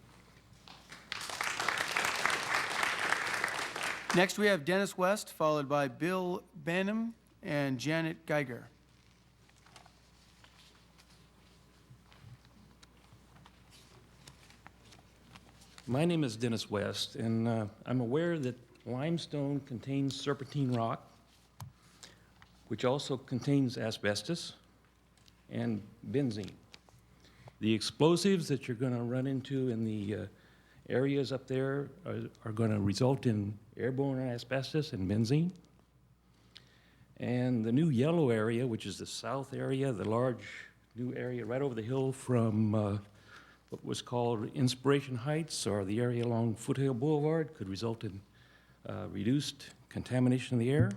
Next, we have Dennis West, followed by Bill Banham and Janet Geiger. My name is Dennis West, and I'm aware that limestone contains serpentine rock, which also contains asbestos and benzene. The explosives that you're going to run into in the areas up there are going to result in airborne asbestos and benzene. And the new yellow area, which is the south area, the large new area right over the hill from what was called Inspiration Heights, or the area along Foothill Boulevard, could result in reduced contamination of the air.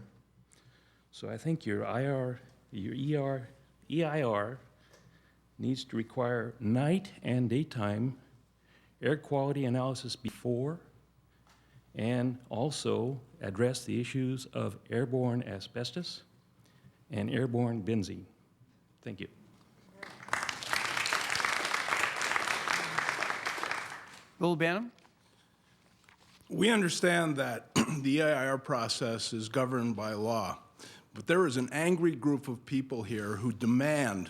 So I think your EIR needs to require night and daytime air quality analysis before, and also address the issues of airborne asbestos and airborne benzene. Thank you. Bill Banham? We understand that the EIR process is governed by law, but there is an angry group of people here who demand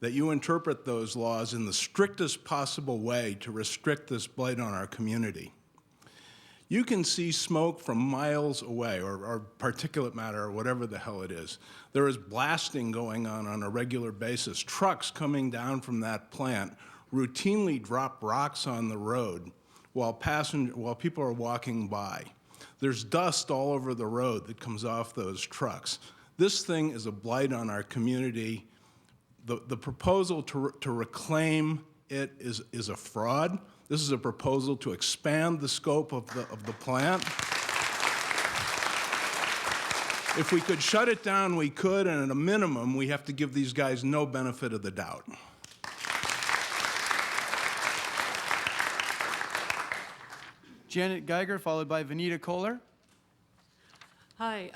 that you interpret those laws in the strictest possible way to restrict this blight on our community. You can see smoke from miles away, or particulate matter, or whatever the hell it is. There is blasting going on a regular basis. Trucks coming down from that plant routinely drop rocks on the road while people are walking by. There's dust all over the road that comes off those trucks. This thing is a blight on our community. The proposal to reclaim it is a fraud. This is a proposal to expand the scope of the plant. If we could shut it down, we could, and at a minimum, we have to give these guys no benefit of the doubt. Janet Geiger, followed by Vanita Kohler. Hi,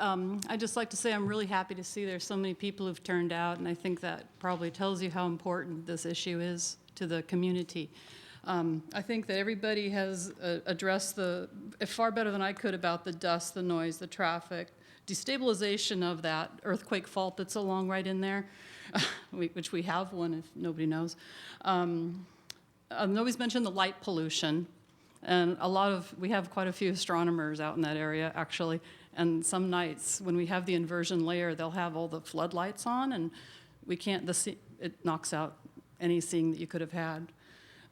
I'd just like to say I'm really happy to see there's so many people who've turned out, and I think that probably tells you how important this issue is to the community. I think that everybody has addressed far better than I could about the dust, the noise, the traffic, destabilization of that earthquake fault that's along right in there, which we have one if nobody knows. Nobody's mentioned the light pollution, and we have quite a few astronomers out in that area actually. And some nights when we have the inversion layer, they'll have all the floodlights on, and we can't, it knocks out any seeing that you could have had.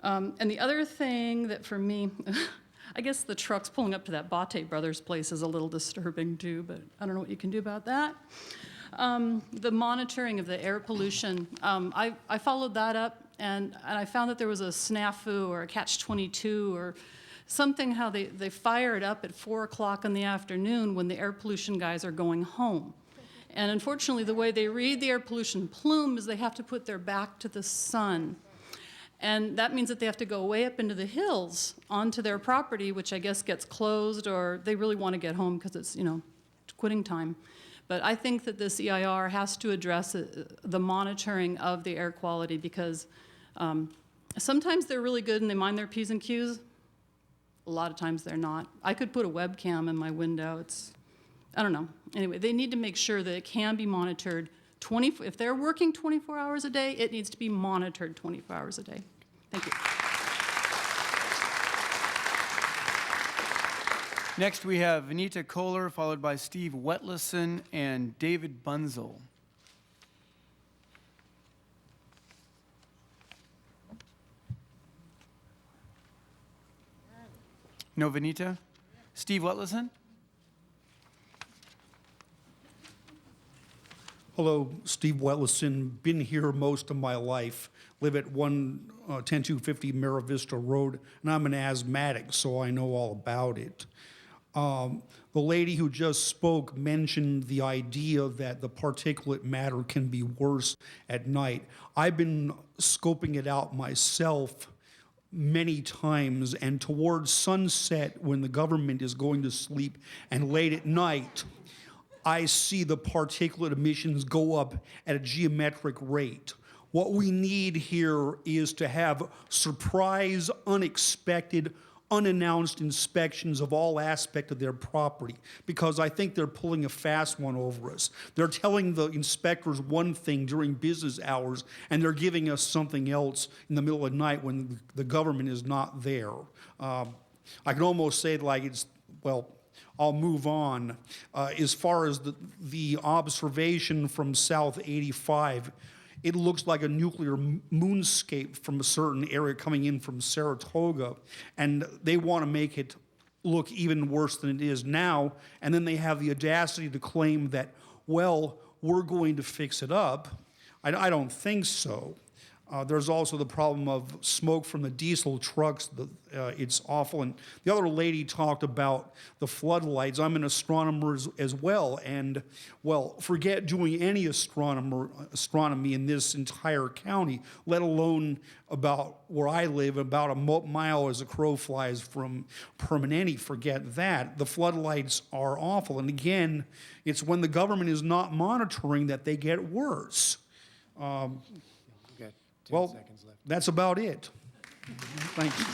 And the other thing that for me, I guess the trucks pulling up to that Bate Brothers place is a little disturbing too, but I don't know what you can do about that. The monitoring of the air pollution, I followed that up, and I found that there was a snafu or a catch-22 or something how they fire it up at 4 o'clock in the afternoon when the air pollution guys are going home. And unfortunately, the way they read the air pollution plume is they have to put their back to the sun. And that means that they have to go way up into the hills onto their property, which I guess gets closed, or they really want to get home because it's, quitting time. But I think that this EIR has to address the monitoring of the air quality, because sometimes they're really good and they mind their P's and Q's. A lot of times they're not. I could put a webcam in my window. I don't know. Anyway, they need to make sure that it can be monitored if they're working 24 hours a day, it needs to be monitored 24 hours a day. Thank you. Next, we have Vanita Kohler, followed by Steve Wetleson and David Bunzel. No Vanita? Steve Wetleson? Hello, Steve Wetleson. Been here most of my life. Live at 10250 Mira Vista Road, and I'm an asthmatic, so I know all about it. The lady who just spoke mentioned the idea that the particulate matter can be worse at night. I've been scoping it out myself many times, and towards sunset, when the government is going to sleep, and late at night, I see the particulate emissions go up at a geometric rate. What we need here is to have surprise, unexpected, unannounced inspections of all aspects of their property, because I think they're pulling a fast one over us. They're telling the inspectors one thing during business hours, and they're giving us something else in the middle of the night when the government is not there. I can almost say I'll move on. As far as the observation from South 85, it looks like a nuclear moonscape from a certain area coming in from Saratoga, and they want to make it look even worse than it is now, and then they have the audacity to claim that, well, we're going to fix it up. I don't think so. There's also the problem of smoke from the diesel trucks. It's awful. And the other lady talked about the floodlights. I'm an astronomer as well, and, well, forget doing any astronomy in this entire county, let alone about where I live, about a mile as a crow flies from Permanente. Forget that. The floodlights are awful. And again, it's when the government is not monitoring that they get worse. Well, that's about it. Thank you.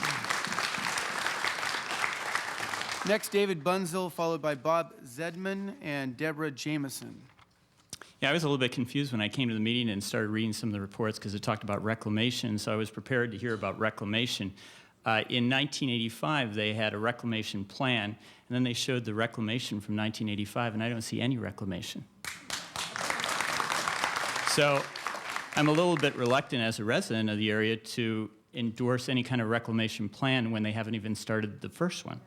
Next, David Bunzel, followed by Bob Zedman and Deborah Jameson. Yeah, I was a little bit confused when I came to the meeting and started reading some of the reports because it talked about reclamation, so I was prepared to hear about reclamation. In 1985, they had a reclamation plan, and then they showed the reclamation from 1985, and I don't see any reclamation. So I'm a little bit reluctant as a resident of the area to endorse any kind of reclamation plan when they haven't even started the first one.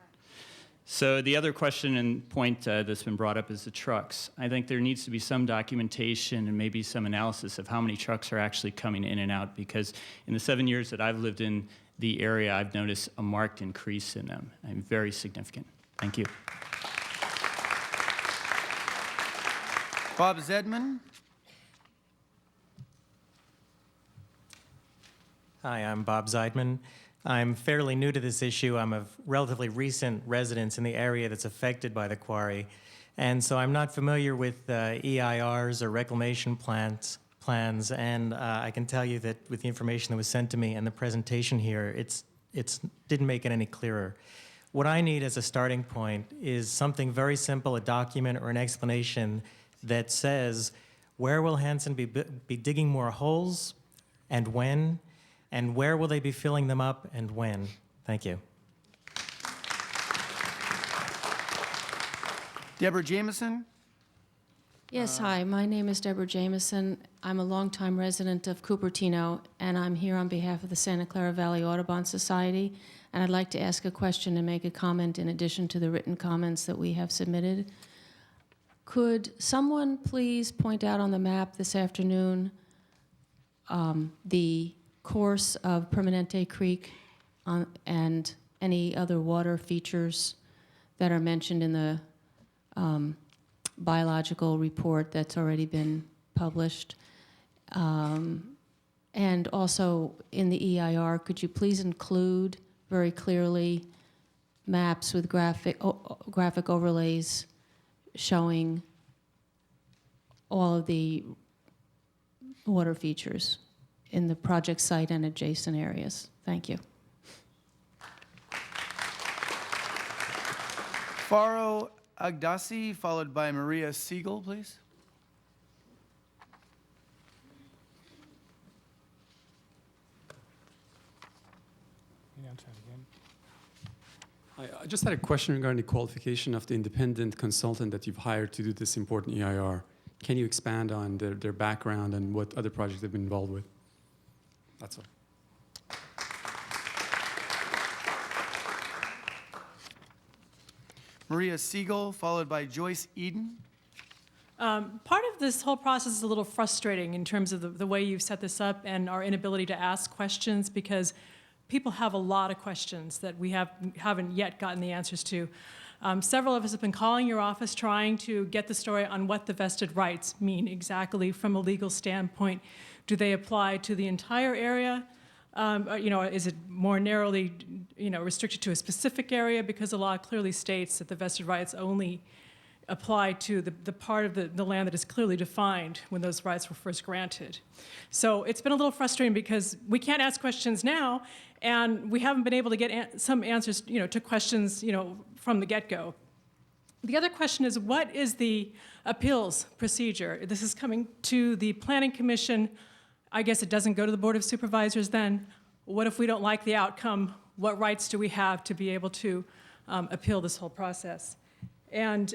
So the other question and point that's been brought up is the trucks. I think there needs to be some documentation and maybe some analysis of how many trucks are actually coming in and out, because in the 7 years that I've lived in the area, I've noticed a marked increase in them, and very significant. Thank you. Bob Zedman. Hi, I'm Bob Zeidman. I'm fairly new to this issue. I'm a relatively recent resident in the area that's affected by the quarry, and so I'm not familiar with EIRs or reclamation plans, and I can tell you that with the information that was sent to me and the presentation here, it didn't make it any clearer. What I need as a starting point is something very simple, a document or an explanation that says, where will Hanson be digging more holes and when? And where will they be filling them up and when? Thank you. Deborah Jameson. Yes, hi. My name is Deborah Jameson. I'm a longtime resident of Cupertino, and I'm here on behalf of the Santa Clara Valley Audubon Society. And I'd like to ask a question and make a comment in addition to the written comments that we have submitted. Could someone please point out on the map this afternoon the course of Permanente Creek and any other water features that are mentioned in the biological report that's already been published? And also in the EIR, could you please include very clearly maps with graphic overlays showing all of the water features in the project site and adjacent areas? Thank you. Faro Agdassi, followed by Maria Siegel, please. I just had a question regarding the qualification of the independent consultant that you've hired to do this important EIR. Can you expand on their background and what other projects they've been involved with? That's all. Maria Siegel, followed by Joyce Eden. Part of this whole process is a little frustrating in terms of the way you've set this up and our inability to ask questions, because people have a lot of questions that we haven't yet gotten the answers to. Several of us have been calling your office trying to get the story on what the vested rights mean exactly from a legal standpoint. Do they apply to the entire area? Is it more narrowly, restricted to a specific area? Because the law clearly states that the vested rights only apply to the part of the land that is clearly defined when those rights were first granted. So it's been a little frustrating because we can't ask questions now, and we haven't been able to get some answers, to questions, from the get-go. The other question is, what is the appeals procedure? This is coming to the Planning Commission. I guess it doesn't go to the Board of Supervisors then. What if we don't like the outcome? What rights do we have to be able to appeal this whole process? And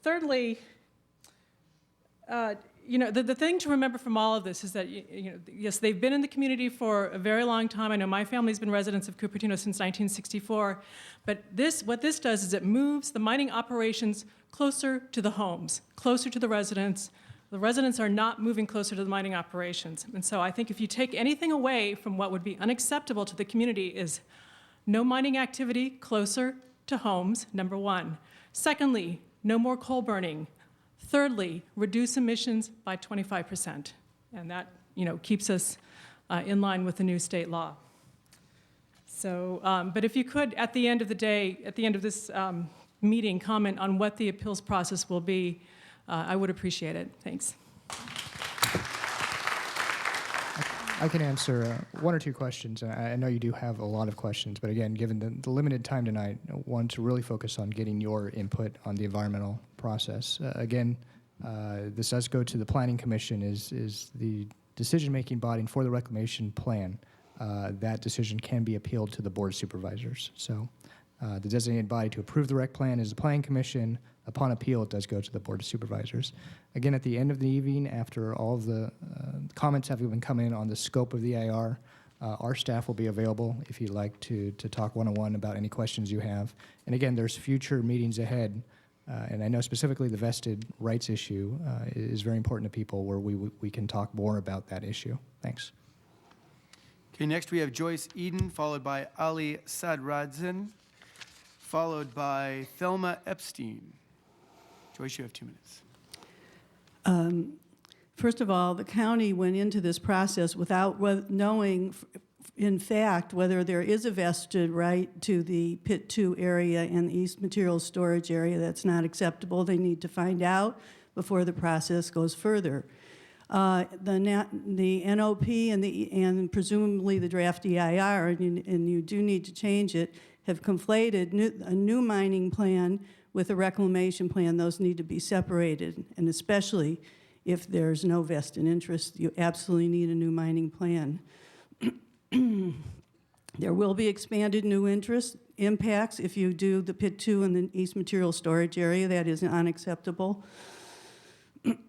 thirdly, you know, the thing to remember from all of this is that, yes, they've been in the community for a very long time. I know my family's been residents of Cupertino since 1964. But what this does is it moves the mining operations closer to the homes, closer to the residents. The residents are not moving closer to the mining operations. And so I think if you take anything away from what would be unacceptable to the community is no mining activity closer to homes, number one. Secondly, no more coal burning. Thirdly, reduce emissions by 25%. And that, keeps us in line with the new state law. So, but if you could, at the end of the day, at the end of this meeting, comment on what the appeals process will be, I would appreciate it. Thanks. I can answer one or two questions. I know you do have a lot of questions, but again, given the limited time tonight, I want to really focus on getting your input on the environmental process. Again, this does go to the Planning Commission, is the decision-making body for the Reclamation Plan. That decision can be appealed to the Board of Supervisors. So the designated body to approve the Rec Plan is the Planning Commission. Upon appeal, it does go to the Board of Supervisors. Again, at the end of the evening, after all of the comments have been come in on the scope of the IR, our staff will be available if you'd like to talk one-on-one about any questions you have. And again, there's future meetings ahead, and I know specifically the vested rights issue is very important to people where we can talk more about that issue. Thanks. Okay, next we have Joyce Eden, followed by Ali Sadradzin, followed by Thelma Epstein. Joyce, you have 2 minutes. First of all, the county went into this process without knowing, in fact, whether there is a vested right to the Pit 2 area and the East Materials Storage area. That's not acceptable. They need to find out before the process goes further. The NOP and presumably the draft EIR, and you do need to change it, have conflated a new mining plan with a reclamation plan. Those need to be separated, and especially if there's no vested interest, you absolutely need a new mining plan. There will be expanded new interest impacts if you do the Pit 2 and the East Material Storage area. That is unacceptable.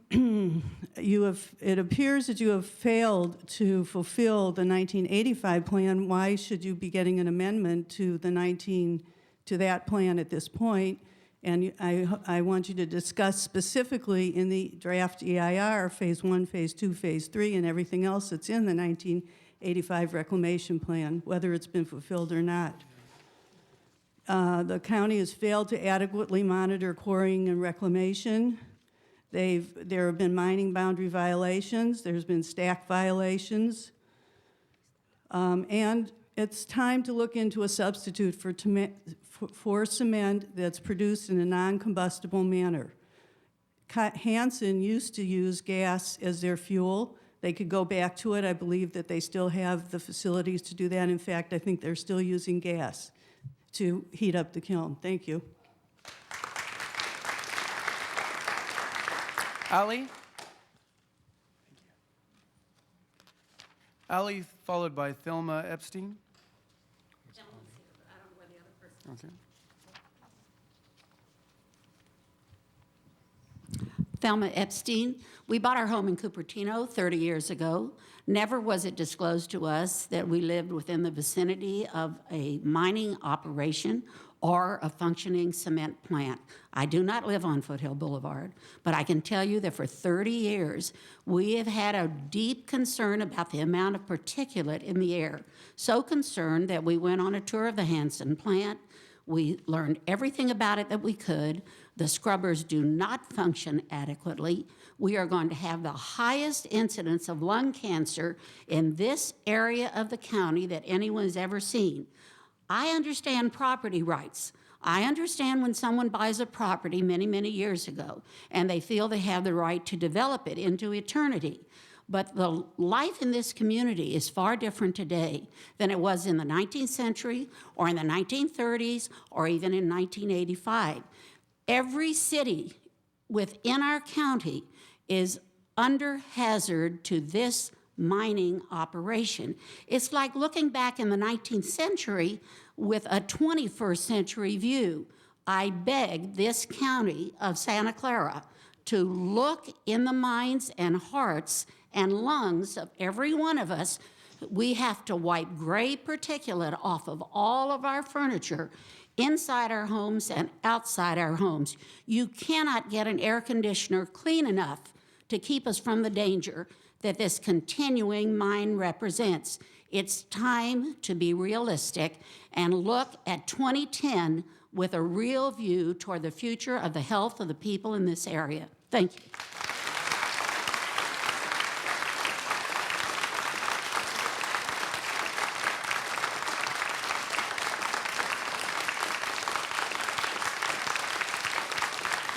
It appears that you have failed to fulfill the 1985 plan. Why should you be getting an amendment to that plan at this point? And I want you to discuss specifically in the draft EIR, Phase 1, Phase 2, Phase 3, and everything else that's in the 1985 Reclamation Plan, whether it's been fulfilled or not. The county has failed to adequately monitor quarrying and reclamation. There have been mining boundary violations. There's been stack violations. And it's time to look into a substitute for cement that's produced in a non-combustible manner. Hanson used to use gas as their fuel. They could go back to it. I believe that they still have the facilities to do that. In fact, I think they're still using gas to heat up the kiln. Thank you. Ali? Ali, followed by Thelma Epstein. Okay. Thelma Epstein. We bought our home in Cupertino 30 years ago. Never was it disclosed to us that we lived within the vicinity of a mining operation or a functioning cement plant. I do not live on Foothill Boulevard, but I can tell you that for 30 years, we have had a deep concern about the amount of particulate in the air. So concerned that we went on a tour of the Hanson plant. We learned everything about it that we could. The scrubbers do not function adequately. We are going to have the highest incidence of lung cancer in this area of the county that anyone's ever seen. I understand property rights. I understand when someone buys a property many, many years ago and they feel they have the right to develop it into eternity. But the life in this community is far different today than it was in the 19th century or in the 1930s or even in 1985. Every city within our county is under hazard to this mining operation. It's like looking back in the 19th century with a 21st century view. I beg this county of Santa Clara to look in the minds and hearts and lungs of every one of us. We have to wipe gray particulate off of all of our furniture inside our homes and outside our homes. You cannot get an air conditioner clean enough to keep us from the danger that this continuing mine represents. It's time to be realistic and look at 2010 with a real view toward the future of the health of the people in this area. Thank you.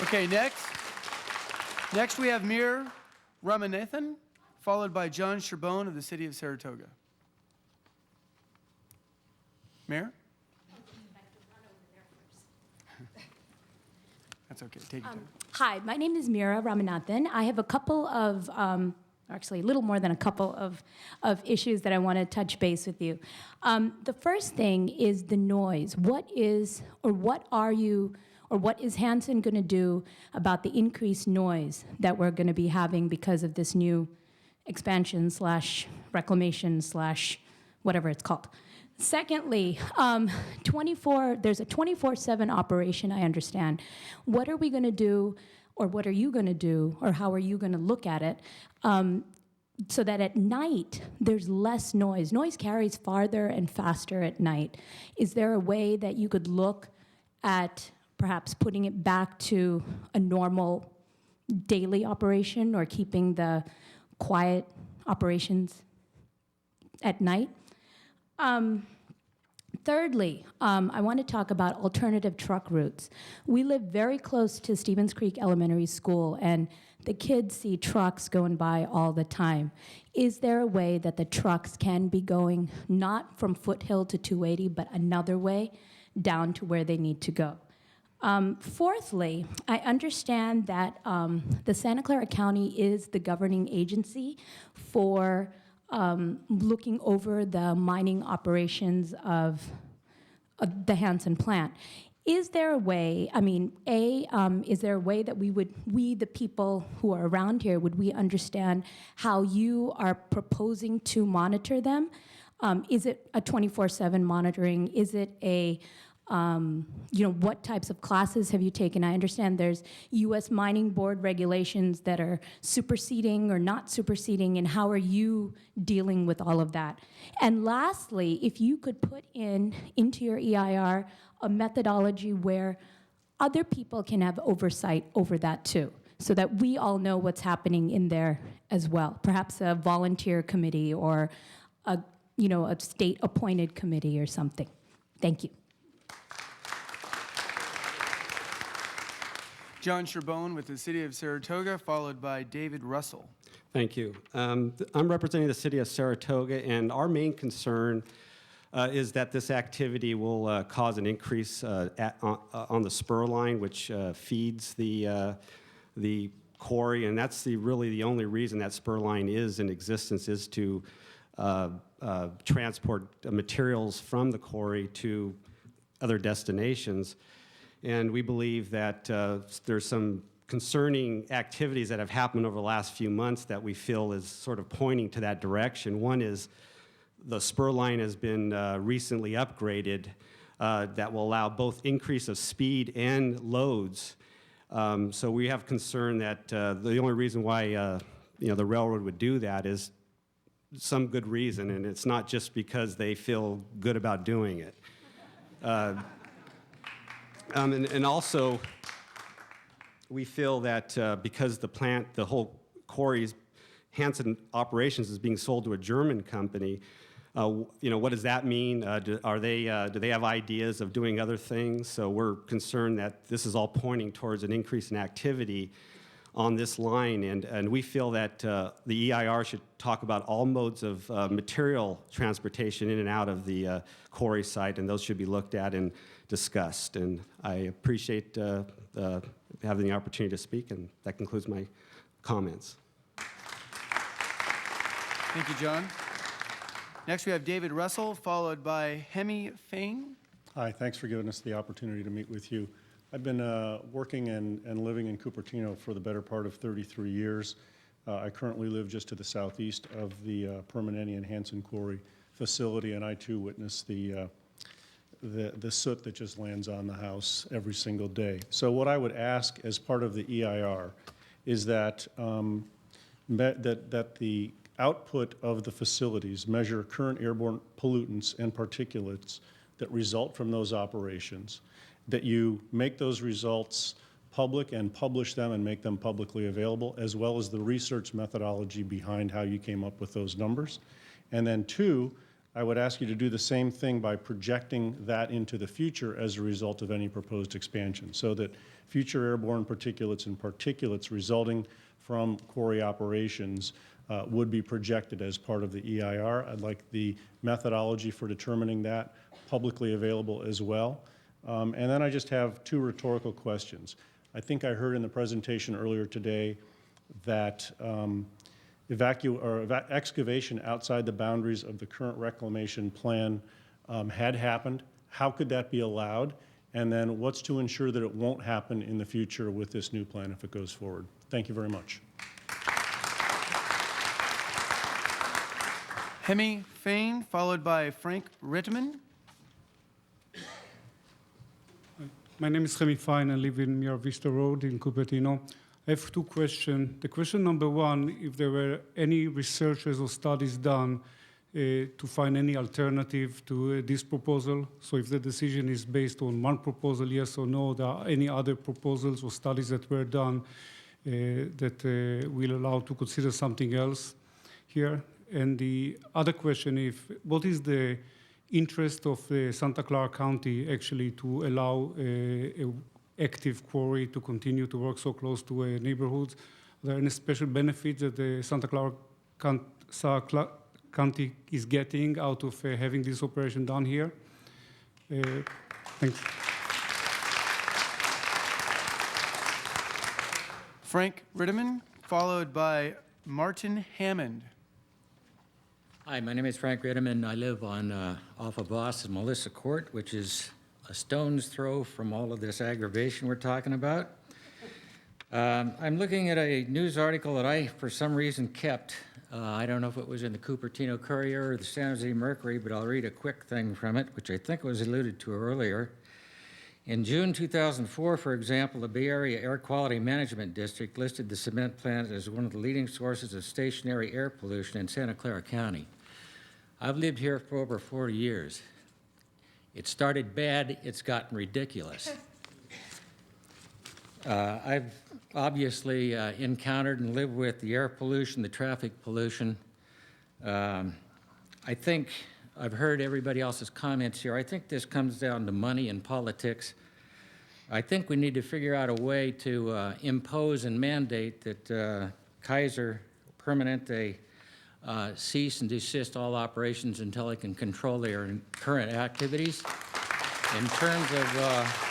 Okay, next we have Mir Ramanathan, followed by John Sherbone of the City of Saratoga. Mir? That's okay, take your time. Hi, my name is Mira Ramanathan. I have a couple of, actually a little more than a couple of issues that I want to touch base with you. The first thing is the noise. What is Hanson going to do about the increased noise that we're going to be having because of this new expansion / reclamation / whatever it's called? Secondly, there's a 24/7 operation, I understand. What are we going to do, or what are you going to do, or how are you going to look at it so that at night there's less noise? Noise carries farther and faster at night. Is there a way that you could look at perhaps putting it back to a normal daily operation or keeping the quiet operations at night? Thirdly, I want to talk about alternative truck routes. We live very close to Stevens Creek Elementary School, and the kids see trucks going by all the time. Is there a way that the trucks can be going not from Foothill to 280, but another way down to where they need to go? Fourthly, I understand that the Santa Clara County is the governing agency for looking over the mining operations of the Hanson plant. Is there a way, is there a way that we the people who are around here, would we understand how you are proposing to monitor them? Is it a 24/7 monitoring? Is it a what types of classes have you taken? I understand there's U.S. Mining Board regulations that are superseding or not superseding, and how are you dealing with all of that? And lastly, if you could put into your EIR a methodology where other people can have oversight over that too, so that we all know what's happening in there as well. Perhaps a volunteer committee or a state-appointed committee or something. Thank you. John Sherbone with the City of Saratoga, followed by David Russell. Thank you. I'm representing the City of Saratoga, and our main concern is that this activity will cause an increase on the spur line, which feeds the quarry, and that's really the only reason that spur line is in existence, is to transport materials from the quarry to other destinations. And we believe that there's some concerning activities that have happened over the last few months that we feel is sort of pointing to that direction. One is the spur line has been recently upgraded that will allow both increase of speed and loads. So we have concern that the only reason why the railroad would do that is some good reason, and it's not just because they feel good about doing it. And also, we feel that because the whole quarry's Hanson operations is being sold to a German company, what does that mean? Do they have ideas of doing other things? So we're concerned that this is all pointing towards an increase in activity on this line, and we feel that the EIR should talk about all modes of material transportation in and out of the quarry site, and those should be looked at and discussed. And I appreciate having the opportunity to speak, and that concludes my comments. Thank you, John. Next, we have David Russell, followed by Hemi Feng. Hi, thanks for giving us the opportunity to meet with you. I've been working and living in Cupertino for the better part of 33 years. I currently live just to the southeast of the Permanente Hanson Quarry facility, and I too witness the soot that just lands on the house every single day. So what I would ask as part of the EIR is that that the output of the facilities measure current airborne pollutants and particulates that result from those operations, that you make those results public and publish them and make them publicly available, as well as the research methodology behind how you came up with those numbers. And then two, I would ask you to do the same thing by projecting that into the future as a result of any proposed expansion, so that future airborne particulates and particulates resulting from quarry operations would be projected as part of the EIR. I'd like the methodology for determining that publicly available as well. And then I just have two rhetorical questions. I think I heard in the presentation earlier today that excavation outside the boundaries of the current reclamation plan had happened. How could that be allowed? And then what's to ensure that it won't happen in the future with this new plan if it goes forward? Thank you very much. Hemi Fain, followed by Frank Rittman. My name is Hemi Fain. I live in Mira Vista Road in Cupertino. I have two questions. The question number one, if there were any researches or studies done to find any alternative to this proposal. So if the decision is based on one proposal, yes or no, there are any other proposals or studies that were done that will allow to consider something else here. And the other question is, what is the interest of Santa Clara County actually to allow an active quarry to continue to work so close to neighborhoods? Are there any special benefits that the Santa Clara County is getting out of having this operation done here? Thanks. Frank Rittman, followed by Martin Hammond. Hi, my name is Frank Rittman. I live on off of Voss and Melissa Court, which is a stone's throw from all of this aggravation we're talking about. I'm looking at a news article that I, for some reason, kept. I don't know if it was in the Cupertino Courier or the San Jose Mercury, but I'll read a quick thing from it, which I think was alluded to earlier. In June 2004, for example, the Bay Area Air Quality Management District listed the cement plant as one of the leading sources of stationary air pollution in Santa Clara County. I've lived here for over 40 years. It started bad, it's gotten ridiculous. I've obviously encountered and lived with the air pollution, the traffic pollution. I think I've heard everybody else's comments here. I think this comes down to money and politics. I think we need to figure out a way to impose and mandate that Kaiser Permanente cease and desist all operations until they can control their current activities. In terms of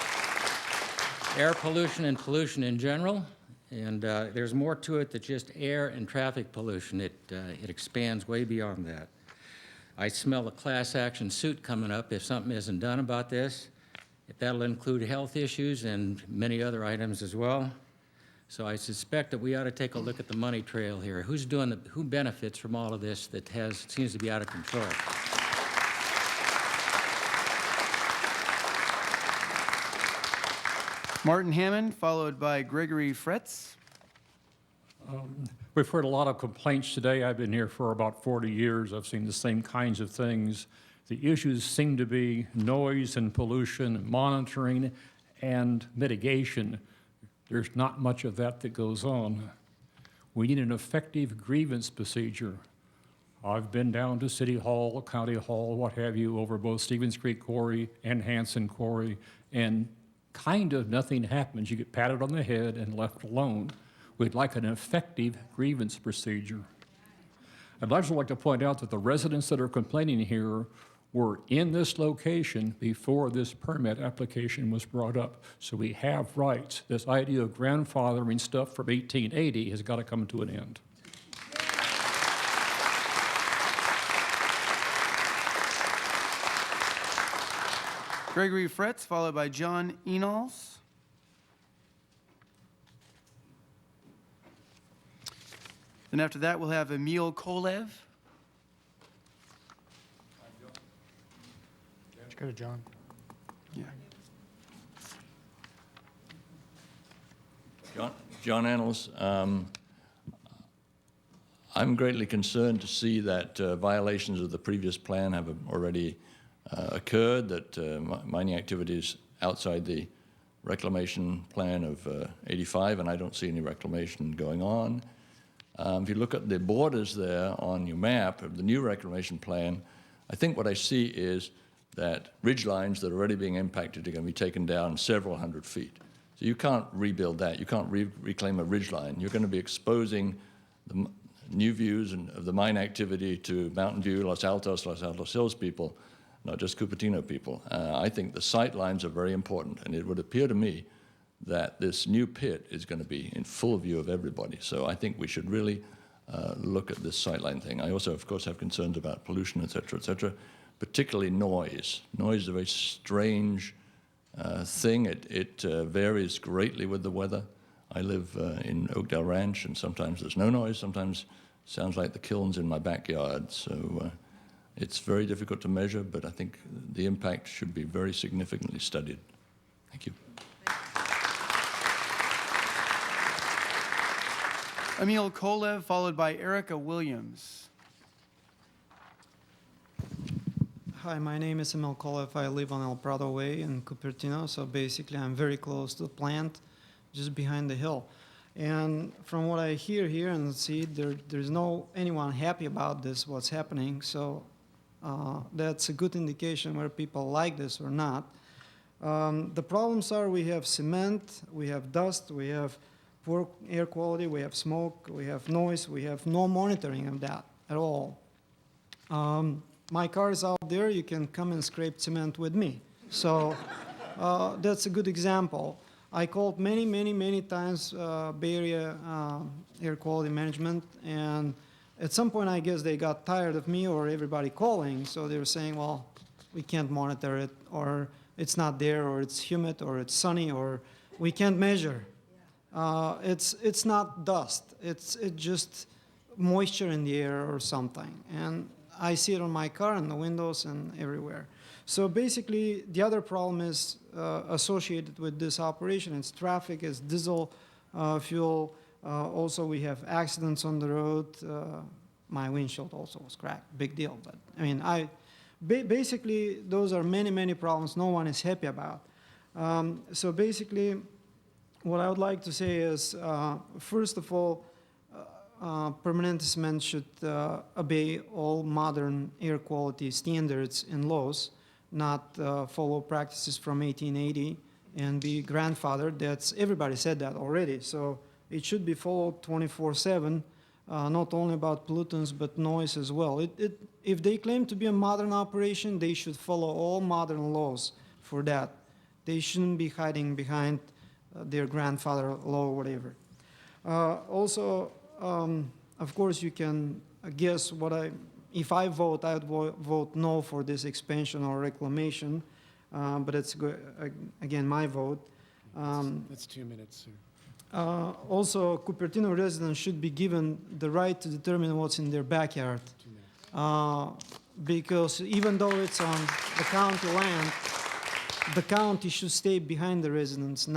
air pollution and pollution in general, and there's more to it than just air and traffic pollution. It expands way beyond that. I smell a class action suit coming up if something isn't done about this. That'll include health issues and many other items as well. So I suspect that we ought to take a look at the money trail here. Who benefits from all of this that seems to be out of control? Martin Hammond, followed by Gregory Fretz. We've heard a lot of complaints today. I've been here for about 40 years. I've seen the same kinds of things. The issues seem to be noise and pollution, monitoring, and mitigation. There's not much of that goes on. We need an effective grievance procedure. I've been down to City Hall, County Hall, what have you, over both Stevens Creek Quarry and Hanson Quarry, and kind of nothing happens. You get patted on the head and left alone. We'd like an effective grievance procedure. I'd also like to point out that the residents that are complaining here were in this location before this permit application was brought up. So we have rights. This idea of grandfathering stuff from 1880 has got to come to an end. Gregory Fretz, followed by John Enals. Then after that, we'll have Emil Kolev. Let's go to John. Yeah. John Annals. I'm greatly concerned to see that violations of the previous plan have already occurred, that mining activities outside the Reclamation Plan of 85, and I don't see any reclamation going on. If you look at the borders there on your map of the new Reclamation Plan, I think what I see is that ridge lines that are already being impacted are going to be taken down several hundred feet. So you can't rebuild that. You can't reclaim a ridge line. You're going to be exposing the new views of the mine activity to Mountain View, Los Altos Hills people, not just Cupertino people. I think the sight lines are very important, and it would appear to me that this new pit is going to be in full view of everybody. So I think we should really look at this sightline thing. I also, of course, have concerns about pollution, et cetera, particularly noise. Noise is a very strange thing. It varies greatly with the weather. I live in Oakdale Ranch, and sometimes there's no noise. Sometimes it sounds like the kilns in my backyard. So it's very difficult to measure, but I think the impact should be very significantly studied. Thank you. Emil Kolev, followed by Erica Williams. Hi, my name is Emil Kolev. I live on El Prado Way in Cupertino, so basically I'm very close to the plant, just behind the hill. And from what I hear here and see, there's no anyone happy about this, what's happening, so that's a good indication whether people like this or not. The problems are we have cement, we have dust, we have poor air quality, we have smoke, we have noise, we have no monitoring of that at all. My car is out there, you can come and scrape cement with me. So that's a good example. I called many times Bay Area Air Quality Management, and at some point I guess they got tired of me or everybody calling, so they were saying, well, we can't monitor it, or it's not there, or it's humid, or it's sunny, or we can't measure. It's not dust, it's just moisture in the air or something. And I see it on my car and the windows and everywhere. So basically, the other problem is associated with this operation. It's traffic, it's diesel fuel. Also, we have accidents on the road. My windshield also was cracked, big deal. But I mean, basically, those are many problems no one is happy about. So basically, what I would like to say is, first of all, Permanente Cement should obey all modern air quality standards and laws, not follow practices from 1880 and be grandfathered. That's, everybody said that already. So it should be followed 24/7, not only about pollutants, but noise as well. If they claim to be a modern operation, they should follow all modern laws for that. They shouldn't be hiding behind their grandfather law or whatever. Also, of course, you can guess what if I vote, I would vote no for this expansion or reclamation, but it's, again, my vote. That's 2 minutes, sir. Also, Cupertino residents should be given the right to determine what's in their backyard. Because even though it's on the county land, the county should stay behind the residents,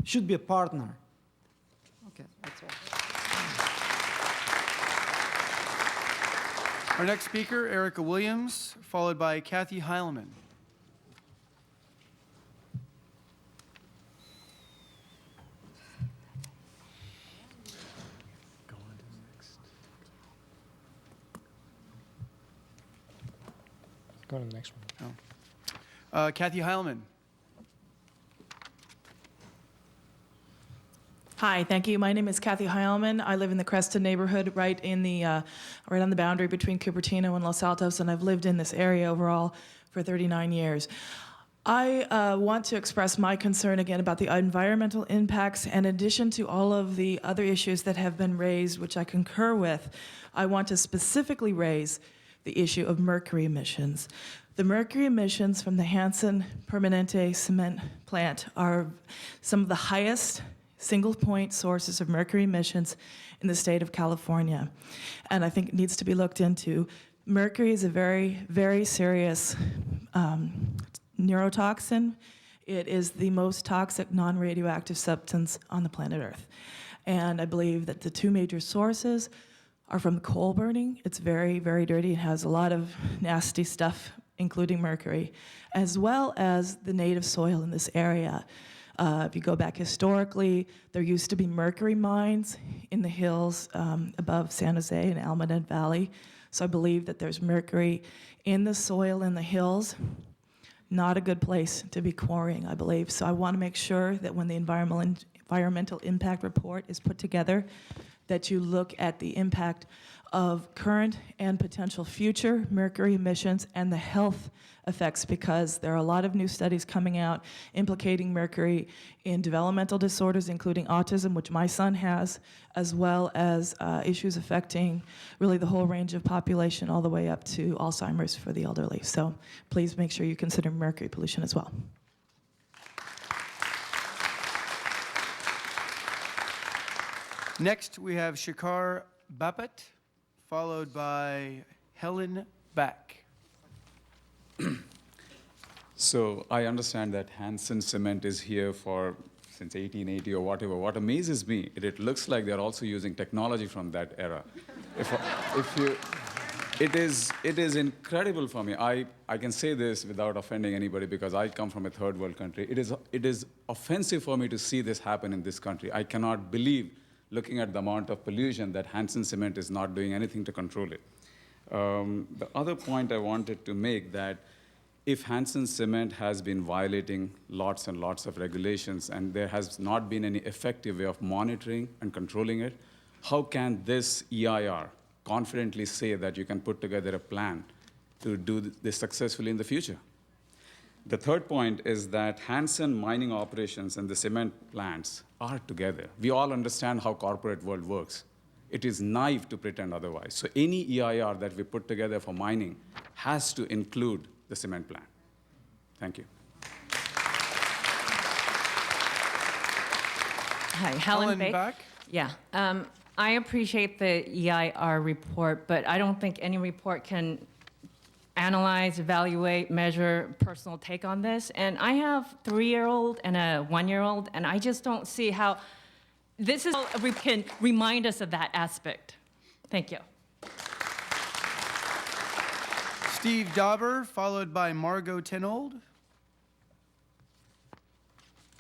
should be a partner. Okay, that's all. Our next speaker, Erica Williams, followed by Kathy Heilman. Go to the next one. Oh. Kathy Heilman. Hi, thank you. My name is Kathy Heilman. I live in the Creston neighborhood, right on the boundary between Cupertino and Los Altos, and I've lived in this area overall for 39 years. I want to express my concern again about the environmental impacts, and in addition to all of the other issues that have been raised, which I concur with, I want to specifically raise the issue of mercury emissions. The mercury emissions from the Hanson Permanente cement plant are some of the highest single point sources of mercury emissions in the state of California. And I think it needs to be looked into. Mercury is a very, very serious neurotoxin. It is the most toxic non-radioactive substance on the planet Earth. And I believe that the two major sources are from coal burning. It's very, very dirty. It has a lot of nasty stuff, including mercury, as well as the native soil in this area. If you go back historically, there used to be mercury mines in the hills above San Jose and Almaden Valley. So I believe that there's mercury in the soil in the hills. Not a good place to be quarrying, I believe. So I want to make sure that when the environmental impact report is put together, that you look at the impact of current and potential future mercury emissions and the health effects, because there are a lot of new studies coming out implicating mercury in developmental disorders, including autism, which my son has, as well as issues affecting really the whole range of population all the way up to Alzheimer's for the elderly. So please make sure you consider mercury pollution as well. Next, we have Shakar Bapat, followed by Helen Back. So I understand that Hanson Cement is here since 1880 or whatever. What amazes me, it looks like they're also using technology from that era. It is incredible for me. I can say this without offending anybody because I come from a third world country. It is offensive for me to see this happen in this country. I cannot believe, looking at the amount of pollution, that Hanson Cement is not doing anything to control it. The other point I wanted to make, that if Hanson Cement has been violating lots and lots of regulations and there has not been any effective way of monitoring and controlling it, how can this EIR confidently say that you can put together a plan to do this successfully in the future? The third point is that Hanson mining operations and the cement plants are together. We all understand how corporate world works. It is naive to pretend otherwise. So any EIR that we put together for mining has to include the cement plant. Thank you. Hi, Helen Back. Yeah. I appreciate the EIR report, but I don't think any report can analyze, evaluate, measure personal take on this. And I have a 3-year-old and a 1-year-old, and I just don't see how this can remind us of that aspect. Thank you. Steve Dauber, followed by Margot Tenold.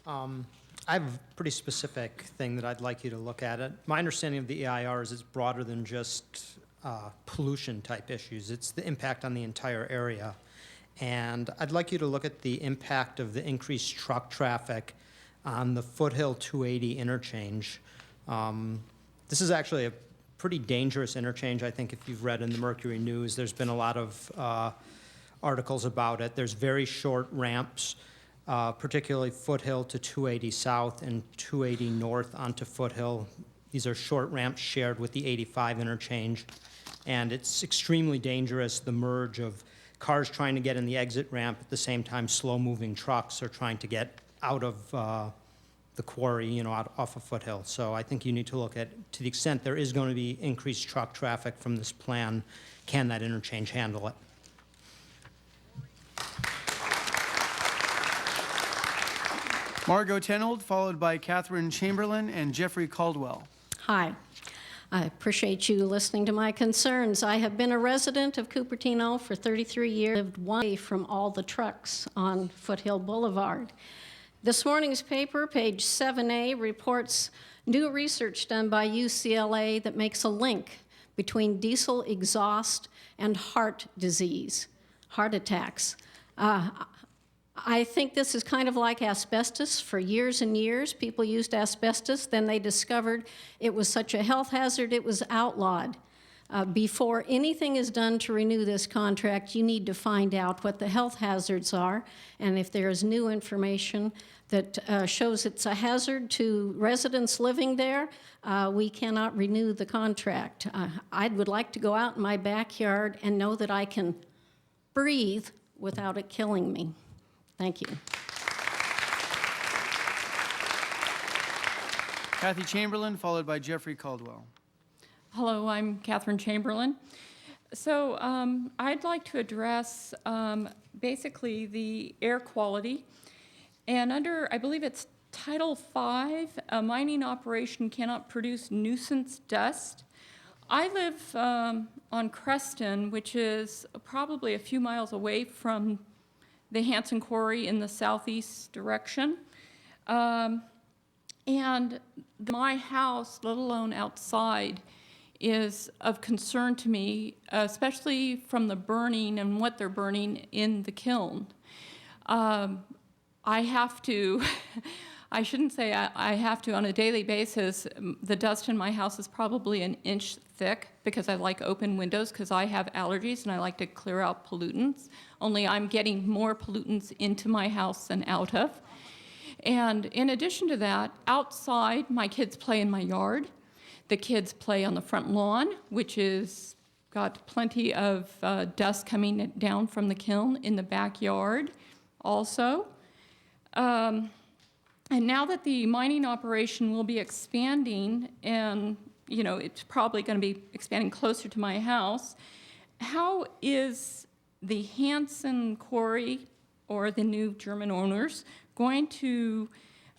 I have a pretty specific thing that I'd like you to look at. My understanding of the EIR is it's broader than just pollution type issues. It's the impact on the entire area. And I'd like you to look at the impact of the increased truck traffic on the Foothill 280 interchange. This is actually a pretty dangerous interchange. I think if you've read in the Mercury News, there's been a lot of articles about it. There's very short ramps, particularly Foothill to 280 South and 280 North onto Foothill. These are short ramps shared with the 85 interchange. And it's extremely dangerous, the merge of cars trying to get in the exit ramp at the same time slow-moving trucks are trying to get out of the quarry, off of Foothill. So I think you need to look at, to the extent there is going to be increased truck traffic from this plan, can that interchange handle it? Margot Tenold, followed by Catherine Chamberlain and Jeffrey Caldwell. Hi. I appreciate you listening to my concerns. I have been a resident of Cupertino for 33 years, lived one way from all the trucks on Foothill Boulevard. This morning's paper, page 7A, reports new research done by UCLA that makes a link between diesel exhaust and heart disease, heart attacks. I think this is kind of like asbestos. For years and years, people used asbestos. Then they discovered it was such a health hazard, it was outlawed. Before anything is done to renew this contract, you need to find out what the health hazards are, and if there is new information that shows it's a hazard to residents living there, we cannot renew the contract. I would like to go out in my backyard and know that I can breathe without it killing me. Thank you. Kathy Chamberlain, followed by Jeffrey Caldwell. Hello, I'm Catherine Chamberlain. So I'd like to address basically the air quality. And under, I believe it's Title V, a mining operation cannot produce nuisance dust. I live on Creston, which is probably a few miles away from the Hanson Quarry in the southeast direction. And my house, let alone outside, is of concern to me, especially from the burning and what they're burning in the kiln. I have to, I shouldn't say I have to, on a daily basis, the dust in my house is probably an inch thick because I like open windows because I have allergies and I like to clear out pollutants. Only I'm getting more pollutants into my house than out of. And in addition to that, outside, my kids play in my yard. The kids play on the front lawn, which is got plenty of dust coming down from the kiln in the backyard also. And now that the mining operation will be expanding, and you know it's probably going to be expanding closer to my house, how is the Hanson Quarry or the new German owners going to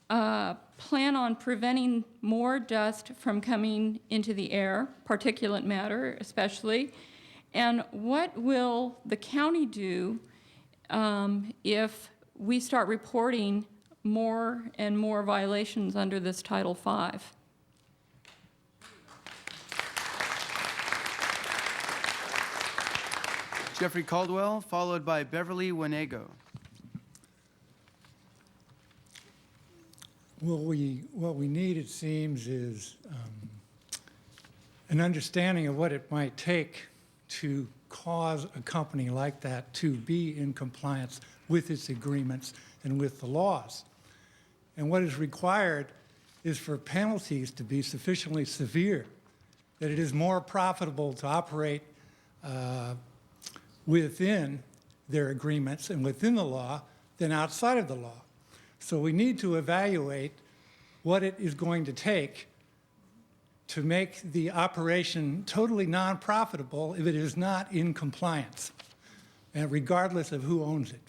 plan on preventing more dust from coming into the air, particulate matter especially, and what will the county do if we start reporting more and more violations under this Title V? Jeffrey Caldwell, followed by Beverly Wanego. What we need, it seems, is an understanding of what it might take to cause a company like that to be in compliance with its agreements and with the laws. And what is required is for penalties to be sufficiently severe that it is more profitable to operate within their agreements and within the law than outside of the law. So we need to evaluate what it is going to take to make the operation totally non-profitable if it is not in compliance, and regardless of who owns it.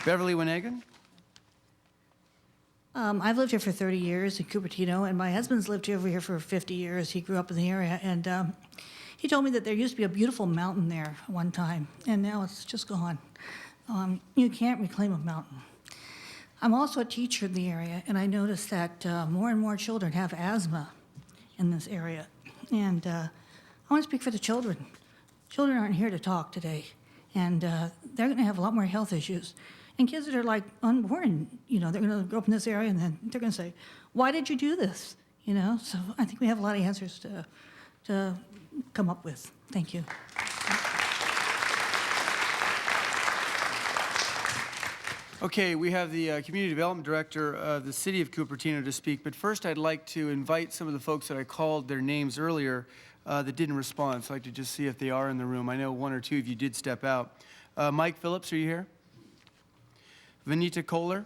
Beverly Wanego. I've lived here for 30 years in Cupertino, and my husband's lived over here for 50 years. He grew up in the area, and he told me that there used to be a beautiful mountain there one time, and now it's just gone. You can't reclaim a mountain. I'm also a teacher in the area, and I noticed that more and more children have asthma in this area. And I want to speak for the children. Children aren't here to talk today, and they're going to have a lot more health issues. And kids that are like unborn, you know, they're going to grow up in this area, and then they're going to say, "Why did you do this?" You know. So I think we have a lot of answers to come up with. Thank you. Okay, we have the Community Development Director of the City of Cupertino to speak, but first I'd like to invite some of the folks that I called their names earlier that didn't respond, so I'd like to just see if they are in the room. I know one or two of you did step out. Mike Phillips, are you here? Vanita Kohler?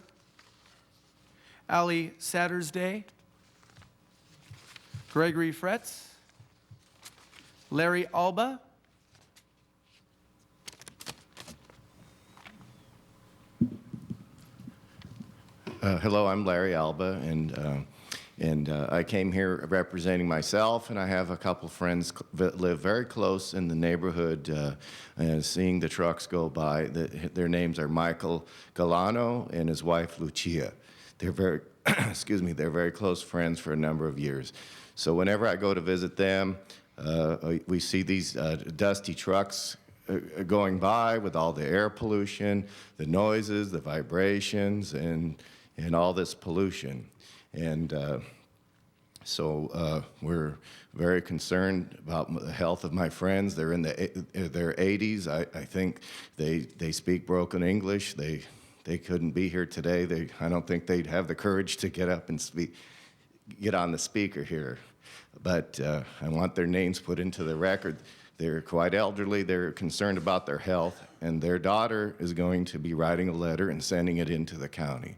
Ali Sattersday? Gregory Fretz? Larry Alba? Hello, I'm Larry Alba, and I came here representing myself, and I have a couple friends that live very close in the neighborhood, and seeing the trucks go by. Their names are Michael Galano and his wife Lucia. They're very, excuse me, they're very close friends for a number of years. So whenever I go to visit them, we see these dusty trucks going by with all the air pollution, the noises, the vibrations, and all this pollution. And so we're very concerned about the health of my friends. They're in their 80s. I think they speak broken English. They couldn't be here today. I don't think they'd have the courage to get up and get on the speaker here. but I want their names put into the record. They're quite elderly, they're concerned about their health, and their daughter is going to be writing a letter and sending it into the county.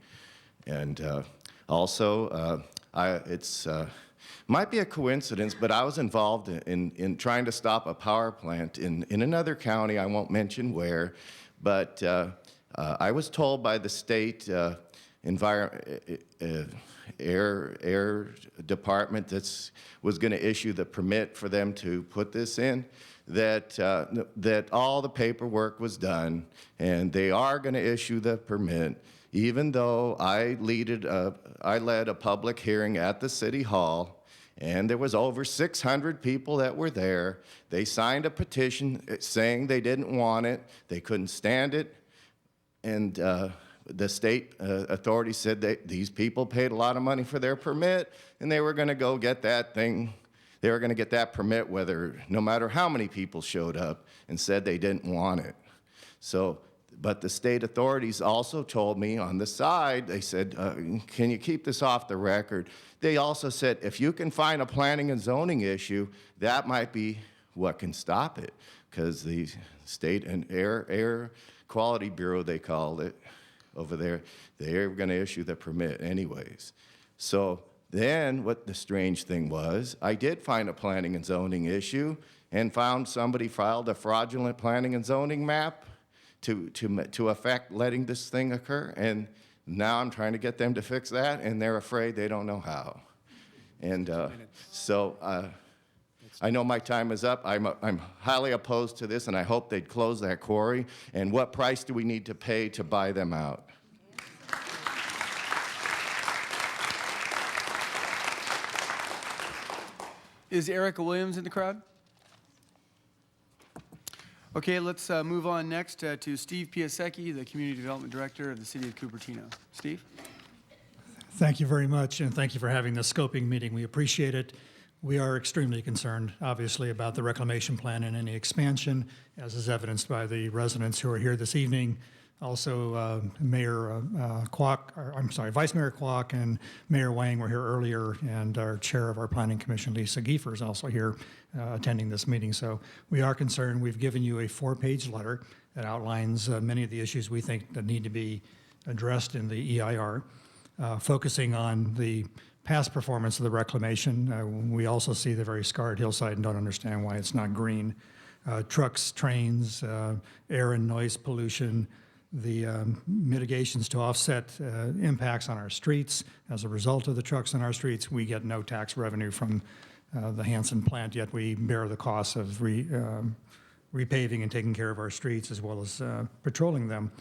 And also, it's might be a coincidence, but I was involved in trying to stop a power plant in another county, I won't mention where, but I was told by the state air department that was going to issue the permit for them to put this in, that all the paperwork was done, and they are going to issue the permit, even though I led a public hearing at the City Hall, and there was over 600 people that were there. They signed a petition saying they didn't want it, they couldn't stand it, and the state authorities said that these people paid a lot of money for their permit, and they were going to go get that thing. They were going to get that permit no matter how many people showed up and said they didn't want it. So, but the state authorities also told me on the side, they said, can you keep this off the record? They also said, if you can find a planning and zoning issue, that might be what can stop it, because the State and Air Quality Bureau, they called it, over there, they're going to issue the permit anyways. So then what the strange thing was, I did find a planning and zoning issue and found somebody filed a fraudulent planning and zoning map to affect letting this thing occur. And now I'm trying to get them to fix that, and they're afraid they don't know how. And I know my time is up. I'm highly opposed to this, and I hope they'd close that quarry. And what price do we need to pay to buy them out? Is Erica Williams in the crowd? Okay, let's move on next to Steve Piasecki, the Community Development Director of the City of Cupertino. Steve? Thank you very much, and thank you for having this scoping meeting. We appreciate it. We are extremely concerned, obviously, about the reclamation plan and any expansion, as is evidenced by the residents who are here this evening. Also, Vice Mayor Kwok and Mayor Wang were here earlier, and our chair of our Planning Commission, Lisa Giefer, is also here attending this meeting. So we are concerned. We've given you a 4-page letter that outlines many of the issues we think that need to be addressed in the EIR, focusing on the past performance of the reclamation. We also see the very scarred hillside and don't understand why it's not green. Trucks, trains, air and noise pollution, the mitigations to offset impacts on our streets. As a result of the trucks on our streets, we get no tax revenue from the Hanson plant, yet we bear the costs of repaving and taking care of our streets as well as patrolling them.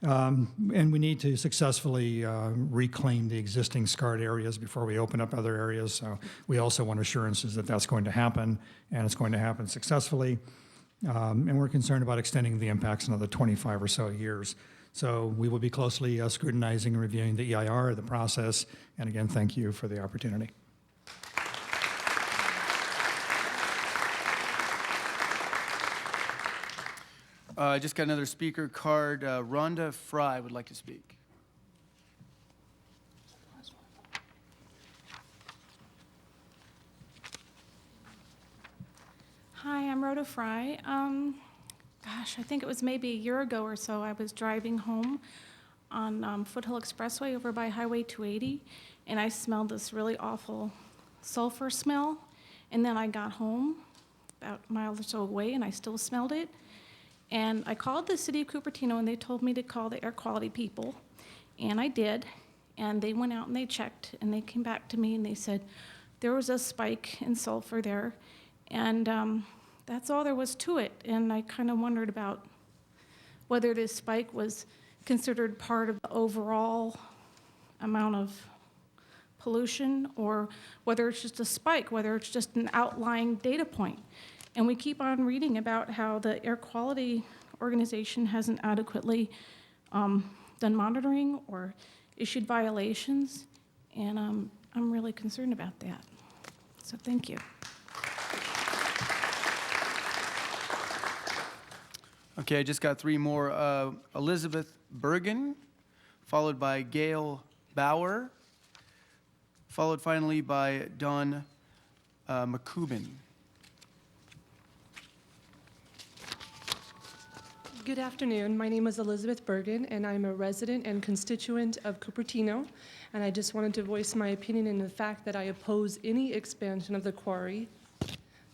And we need to successfully reclaim the existing scarred areas before we open up other areas. So we also want assurances that that's going to happen, and it's going to happen successfully. And we're concerned about extending the impacts another 25 or so years. So we will be closely scrutinizing and reviewing the EIR, the process, and again, thank you for the opportunity. I just got another speaker card. Rhonda Fry would like to speak. Hi, I'm Rhoda Fry. Gosh, I think it was maybe a year ago or so, I was driving home on Foothill Expressway over by Highway 280, and I smelled this really awful sulfur smell. And then I got home about a mile or so away, and I still smelled it. And I called the city of Cupertino, and they told me to call the air quality people. And I did. And they went out and they checked, and they came back to me and they said there was a spike in sulfur there. And that's all there was to it. And I kind of wondered about whether this spike was considered part of the overall amount of pollution, or whether it's just a spike, whether it's just an outlying data point. And we keep on reading about how the air quality organization hasn't adequately done monitoring or issued violations, and I'm really concerned about that. So thank you. Okay, I just got 3 more. Elizabeth Bergen, followed by Gail Bauer, followed finally by Dawn McCubbin. Good afternoon. My name is Elizabeth Bergen, and I'm a resident and constituent of Cupertino. And I just wanted to voice my opinion in the fact that I oppose any expansion of the quarry.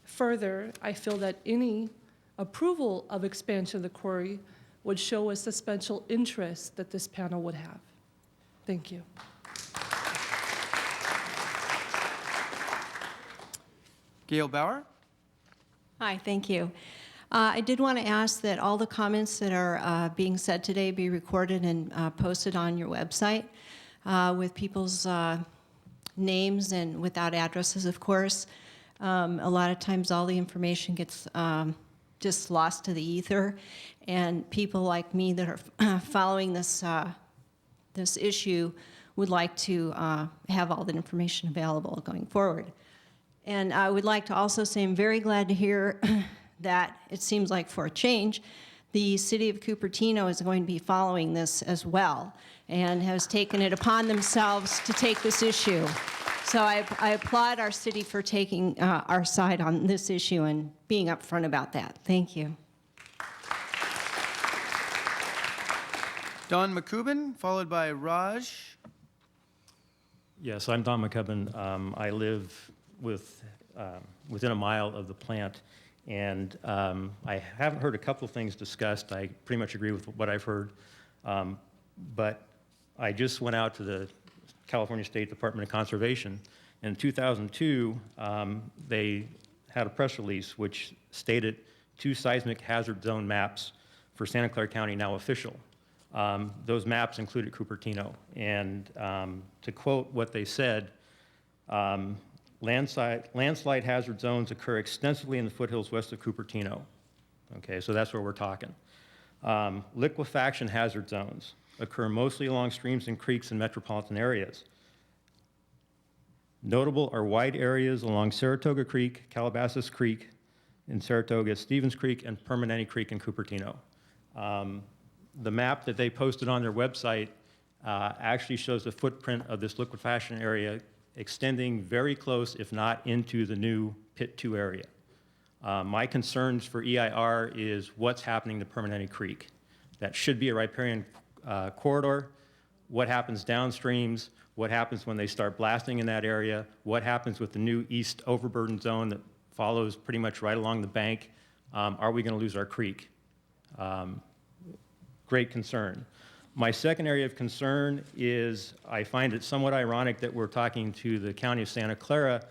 Further, I feel that any approval of expansion of the quarry would show us the special interest that this panel would have. Thank you. Gail Bauer. Hi, thank you. I did want to ask that all the comments that are being said today be recorded and posted on your website with people's names and without addresses, of course. A lot of times all the information gets just lost to the ether, and people like me that are following this, this issue would like to have all that information available going forward. And I would like to also say I'm very glad to hear that it seems like for a change, the city of Cupertino is going to be following this as well and has taken it upon themselves to take this issue. So I applaud our city for taking our side on this issue and being upfront about that. Thank you. Don McCubbin, followed by Raj. Yes, I'm Don McCubbin. I live within a mile of the plant, and I haven't heard a couple of things discussed. I pretty much agree with what I've heard, but I just went out to the California State Department of Conservation. In 2002, they had a press release which stated 2 seismic hazard zone maps for Santa Clara County now official. Those maps included Cupertino, and to quote what they said, landslide hazard zones occur extensively in the foothills west of Cupertino. Okay, so that's where we're talking. Liquefaction hazard zones occur mostly along streams and creeks in metropolitan areas. Notable are wide areas along Saratoga Creek, Calabasas Creek in Saratoga, Stevens Creek, and Permanente Creek in Cupertino. The map that they posted on their website actually shows the footprint of this liquefaction area extending very close, if not into the new Pit 2 area. My concerns for EIR is what's happening to Permanente Creek. That should be a riparian corridor. What happens downstreams? What happens when they start blasting in that area? What happens with the new east overburden zone that follows pretty much right along the bank? Are we going to lose our creek? Great concern. My second area of concern is I find it somewhat ironic that we're talking to the County of Santa Clara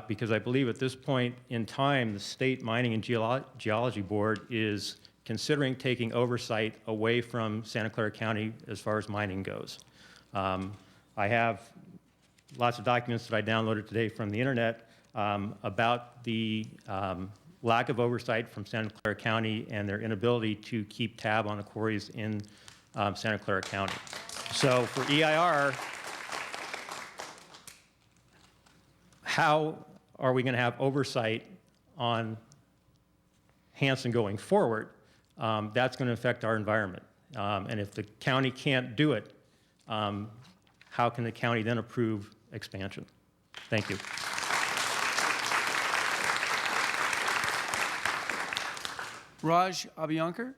because I believe at this point in time, the State Mining and Geology Board is considering taking oversight away from Santa Clara County as far as mining goes. I have lots of documents that I downloaded today from the internet about the lack of oversight from Santa Clara County and their inability to keep tab on the quarries in Santa Clara County. So for EIR, how are we going to have oversight on Hanson going forward? That's going to affect our environment. And if the county can't do it, how can the county then approve expansion? Thank you. Raj Abhyankar.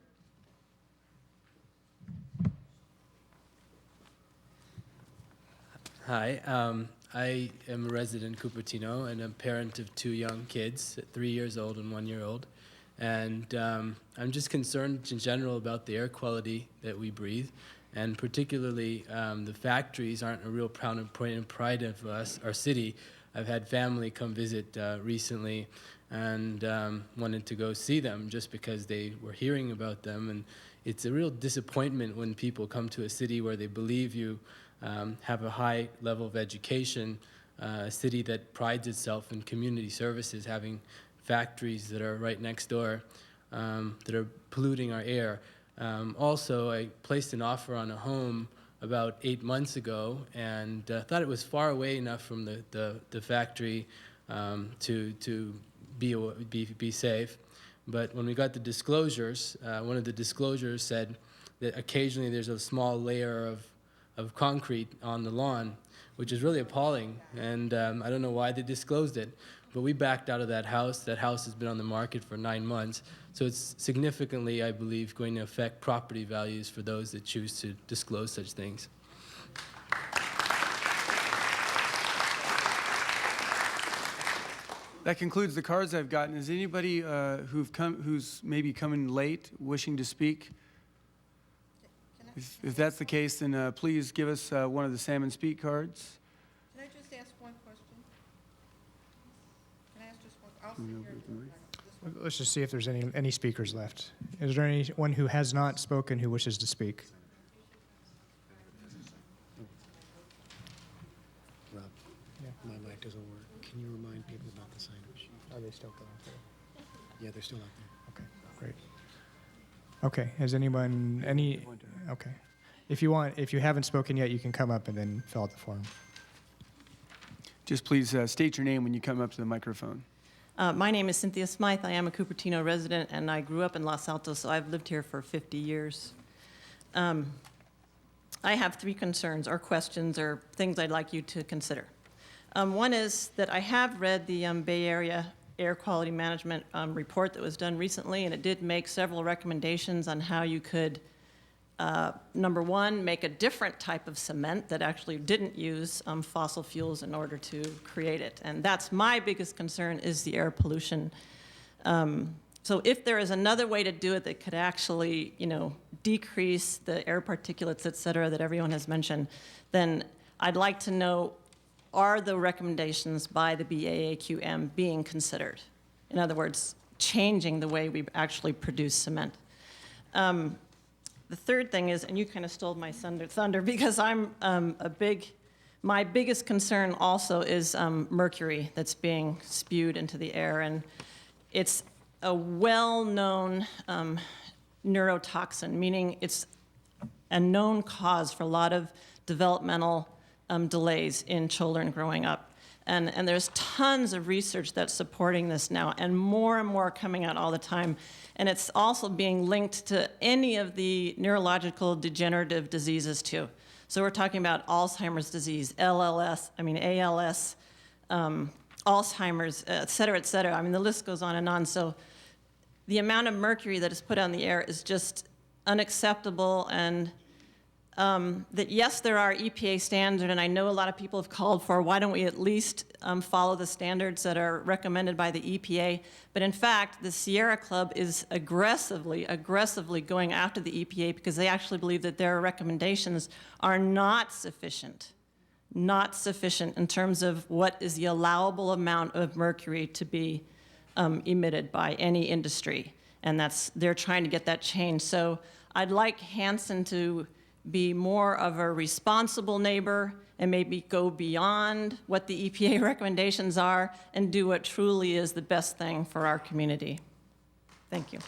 Hi, I am a resident in Cupertino, and I'm a parent of 2 young kids, 3 years old and 1 year old. And I'm just concerned in general about the air quality that we breathe, and particularly the factories aren't a real point and pride of us, our city. I've had family come visit recently and wanted to go see them just because they were hearing about them. And it's a real disappointment when people come to a city where they believe you have a high level of education, a city that prides itself in community services, having factories that are right next door that are polluting our air. Also, I placed an offer on a home about 8 months ago and thought it was far away enough from the factory to be safe. But when we got the disclosures, one of the disclosures said that occasionally there's a small layer of concrete on the lawn, which is really appalling, and I don't know why they disclosed it. but we backed out of that house. That house has been on the market for 9 months. So it's significantly, I believe, going to affect property values for those that choose to disclose such things. That concludes the cards I've gotten. Is anybody who's maybe coming late wishing to speak? If that's the case, then please give us one of the Salmon Speak cards. Can I just ask one question? Can I ask just one? I'll sit here. Let's just see if there's any speakers left. Is there anyone who has not spoken who wishes to speak? Rob, my mic doesn't work. Can you remind people about the signage? Are they still going through? Yeah, they're still out there. Okay, great. Okay, has anyone, okay. If you haven't spoken yet, you can come up and then fill out the form. Just please state your name when you come up to the microphone. My name is Cynthia Smythe. I am a Cupertino resident, and I grew up in Los Altos, so I've lived here for 50 years. I have 3 concerns or questions or things I'd like you to consider. One is that I have read the Bay Area Air Quality Management report that was done recently, and it did make several recommendations on how you could, number one, make a different type of cement that actually didn't use fossil fuels in order to create it. And that's my biggest concern, is the air pollution. So if there is another way to do it that could actually, decrease the air particulates, et cetera, that everyone has mentioned, then I'd like to know, are the recommendations by the BAAQM being considered? In other words, changing the way we actually produce cement. The third thing is, and you kind of stole my thunder because I'm my biggest concern also is mercury that's being spewed into the air, and it's a well-known neurotoxin, meaning it's a known cause for a lot of developmental delays in children growing up. And there's tons of research that's supporting this now, and more coming out all the time. And it's also being linked to any of the neurological degenerative diseases too. So we're talking about Alzheimer's disease, ALS, Alzheimer's, et cetera, et cetera. I mean, the list goes on and on. So the amount of mercury that is put on the air is just unacceptable, and that yes, there are EPA standards, and I know a lot of people have called for, why don't we at least follow the standards that are recommended by the EPA? But in fact, the Sierra Club is aggressively going after the EPA because they actually believe that their recommendations are not sufficient in terms of what is the allowable amount of mercury to be emitted by any industry. And they're trying to get that changed. So I'd like Hanson to be more of a responsible neighbor and maybe go beyond what the EPA recommendations are and do what truly is the best thing for our community. Thank you.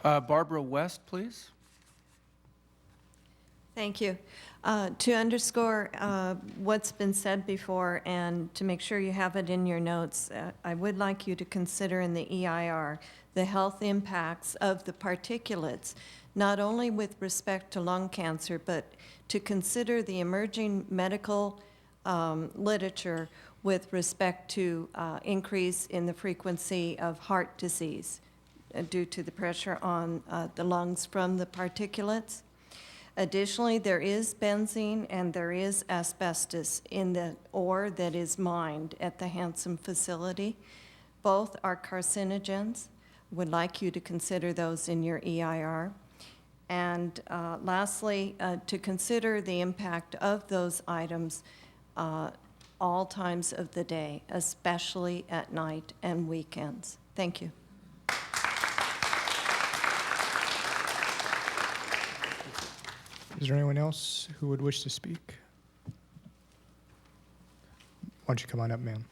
Barbara West, please. Thank you. To underscore what's been said before and to make sure you have it in your notes, I would like you to consider in the EIR the health impacts of the particulates, not only with respect to lung cancer, but to consider the emerging medical literature with respect to increase in the frequency of heart disease due to the pressure on the lungs from the particulates. Additionally, there is benzene and there is asbestos in the ore that is mined at the Hanson facility. Both are carcinogens. Would like you to consider those in your EIR. And lastly, to consider the impact of those items all times of the day, especially at night and weekends. Thank you. Is there anyone else who would wish to speak? Why don't you come on up, ma'am?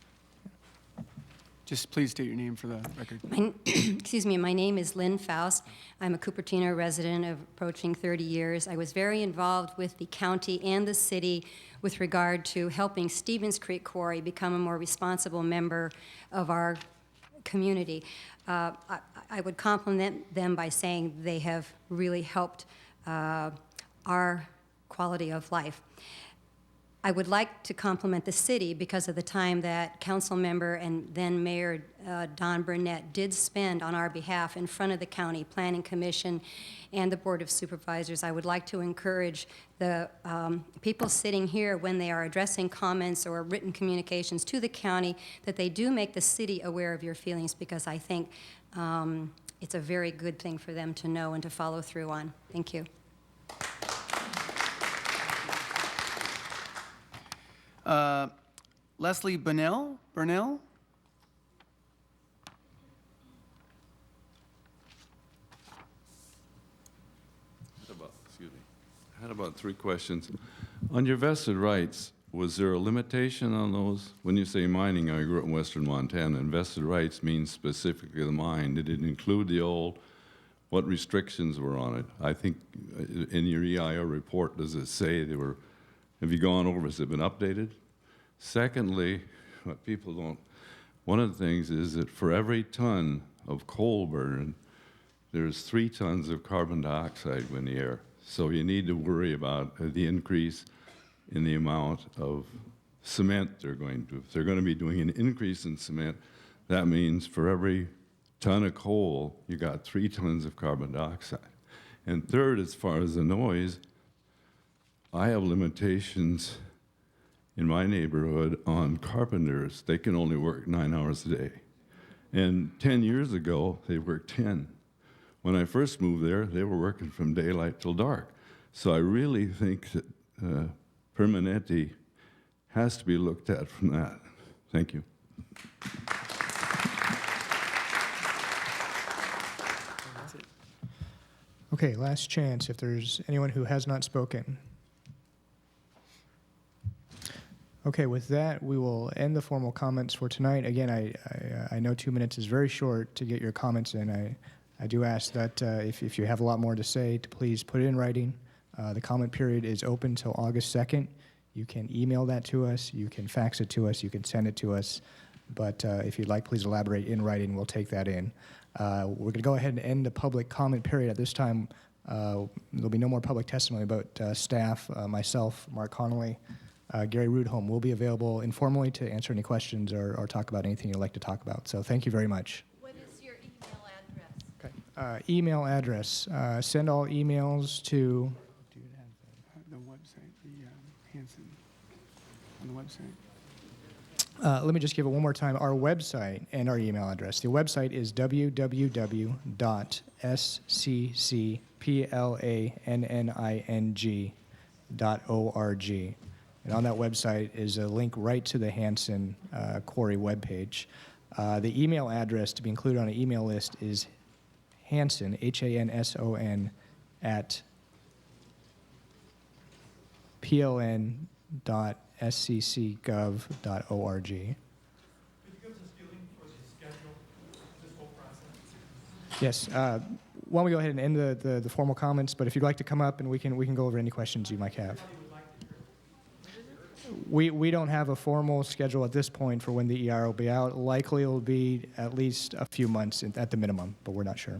Just please state your name for the record. Excuse me, my name is Lynn Faust. I'm a Cupertino resident of approaching 30 years. I was very involved with the county and the city with regard to helping Stevens Creek Quarry become a more responsible member of our community. I would compliment them by saying they have really helped our quality of life. I would like to compliment the city because of the time that council member and then Mayor Don Burnett did spend on our behalf in front of the County Planning Commission and the Board of Supervisors. I would like to encourage the people sitting here when they are addressing comments or written communications to the county that they do make the city aware of your feelings, because I think it's a very good thing for them to know and to follow through on. Thank you. Leslie Burnell? I had about 3 questions. On your vested rights, was there a limitation on those? When you say mining, I grew up in western Montana, and vested rights means specifically the mine. Did it include the old? What restrictions were on it? I think in your EIR report, does it say they were, have you gone over, has it been updated? Secondly, what people don't, one of the things is that for every ton of coal burn, there's 3 tons of carbon dioxide in the air. So you need to worry about the increase in the amount of cement they're going to. If they're going to be doing an increase in cement, that means for every ton of coal, you got 3 tons of carbon dioxide. And third, as far as the noise, I have limitations in my neighborhood on carpenters. They can only work 9 hours a day. And 10 years ago, they worked 10. When I first moved there, they were working from daylight till dark. So I really think that Permanente has to be looked at from that. Thank you. Okay, last chance if there's anyone who has not spoken. Okay, with that, we will end the formal comments for tonight. Again, I know 2 minutes is very short to get your comments in. I do ask that if you have a lot more to say, to please put it in writing. The comment period is open until August 2nd. You can email that to us, you can fax it to us, you can send it to us. But if you'd like, please elaborate in writing. We'll take that in. We're going to go ahead and end the public comment period at this time. There'll be no more public testimony, but staff, myself, Mark Connolly, Gary Rudholm will be available informally to answer any questions or talk about anything you'd like to talk about. So thank you very much. What is your email address? Okay. Email address. Send all emails to... The website, the Hanson, on the website. Let me just give it one more time. Our website and our email address. The website is www.sccplanning.org. And on that website is a link right to the Hanson Quarry webpage. The email address to be included on an email list is Hanson, Hanson, at pln.sccgov.org. Yes. Why don't we go ahead and end the formal comments, but if you'd like to come up and we can go over any questions you might have. We don't have a formal schedule at this point for when the EIR will be out. Likely it will be at least a few months at the minimum, but we're not sure.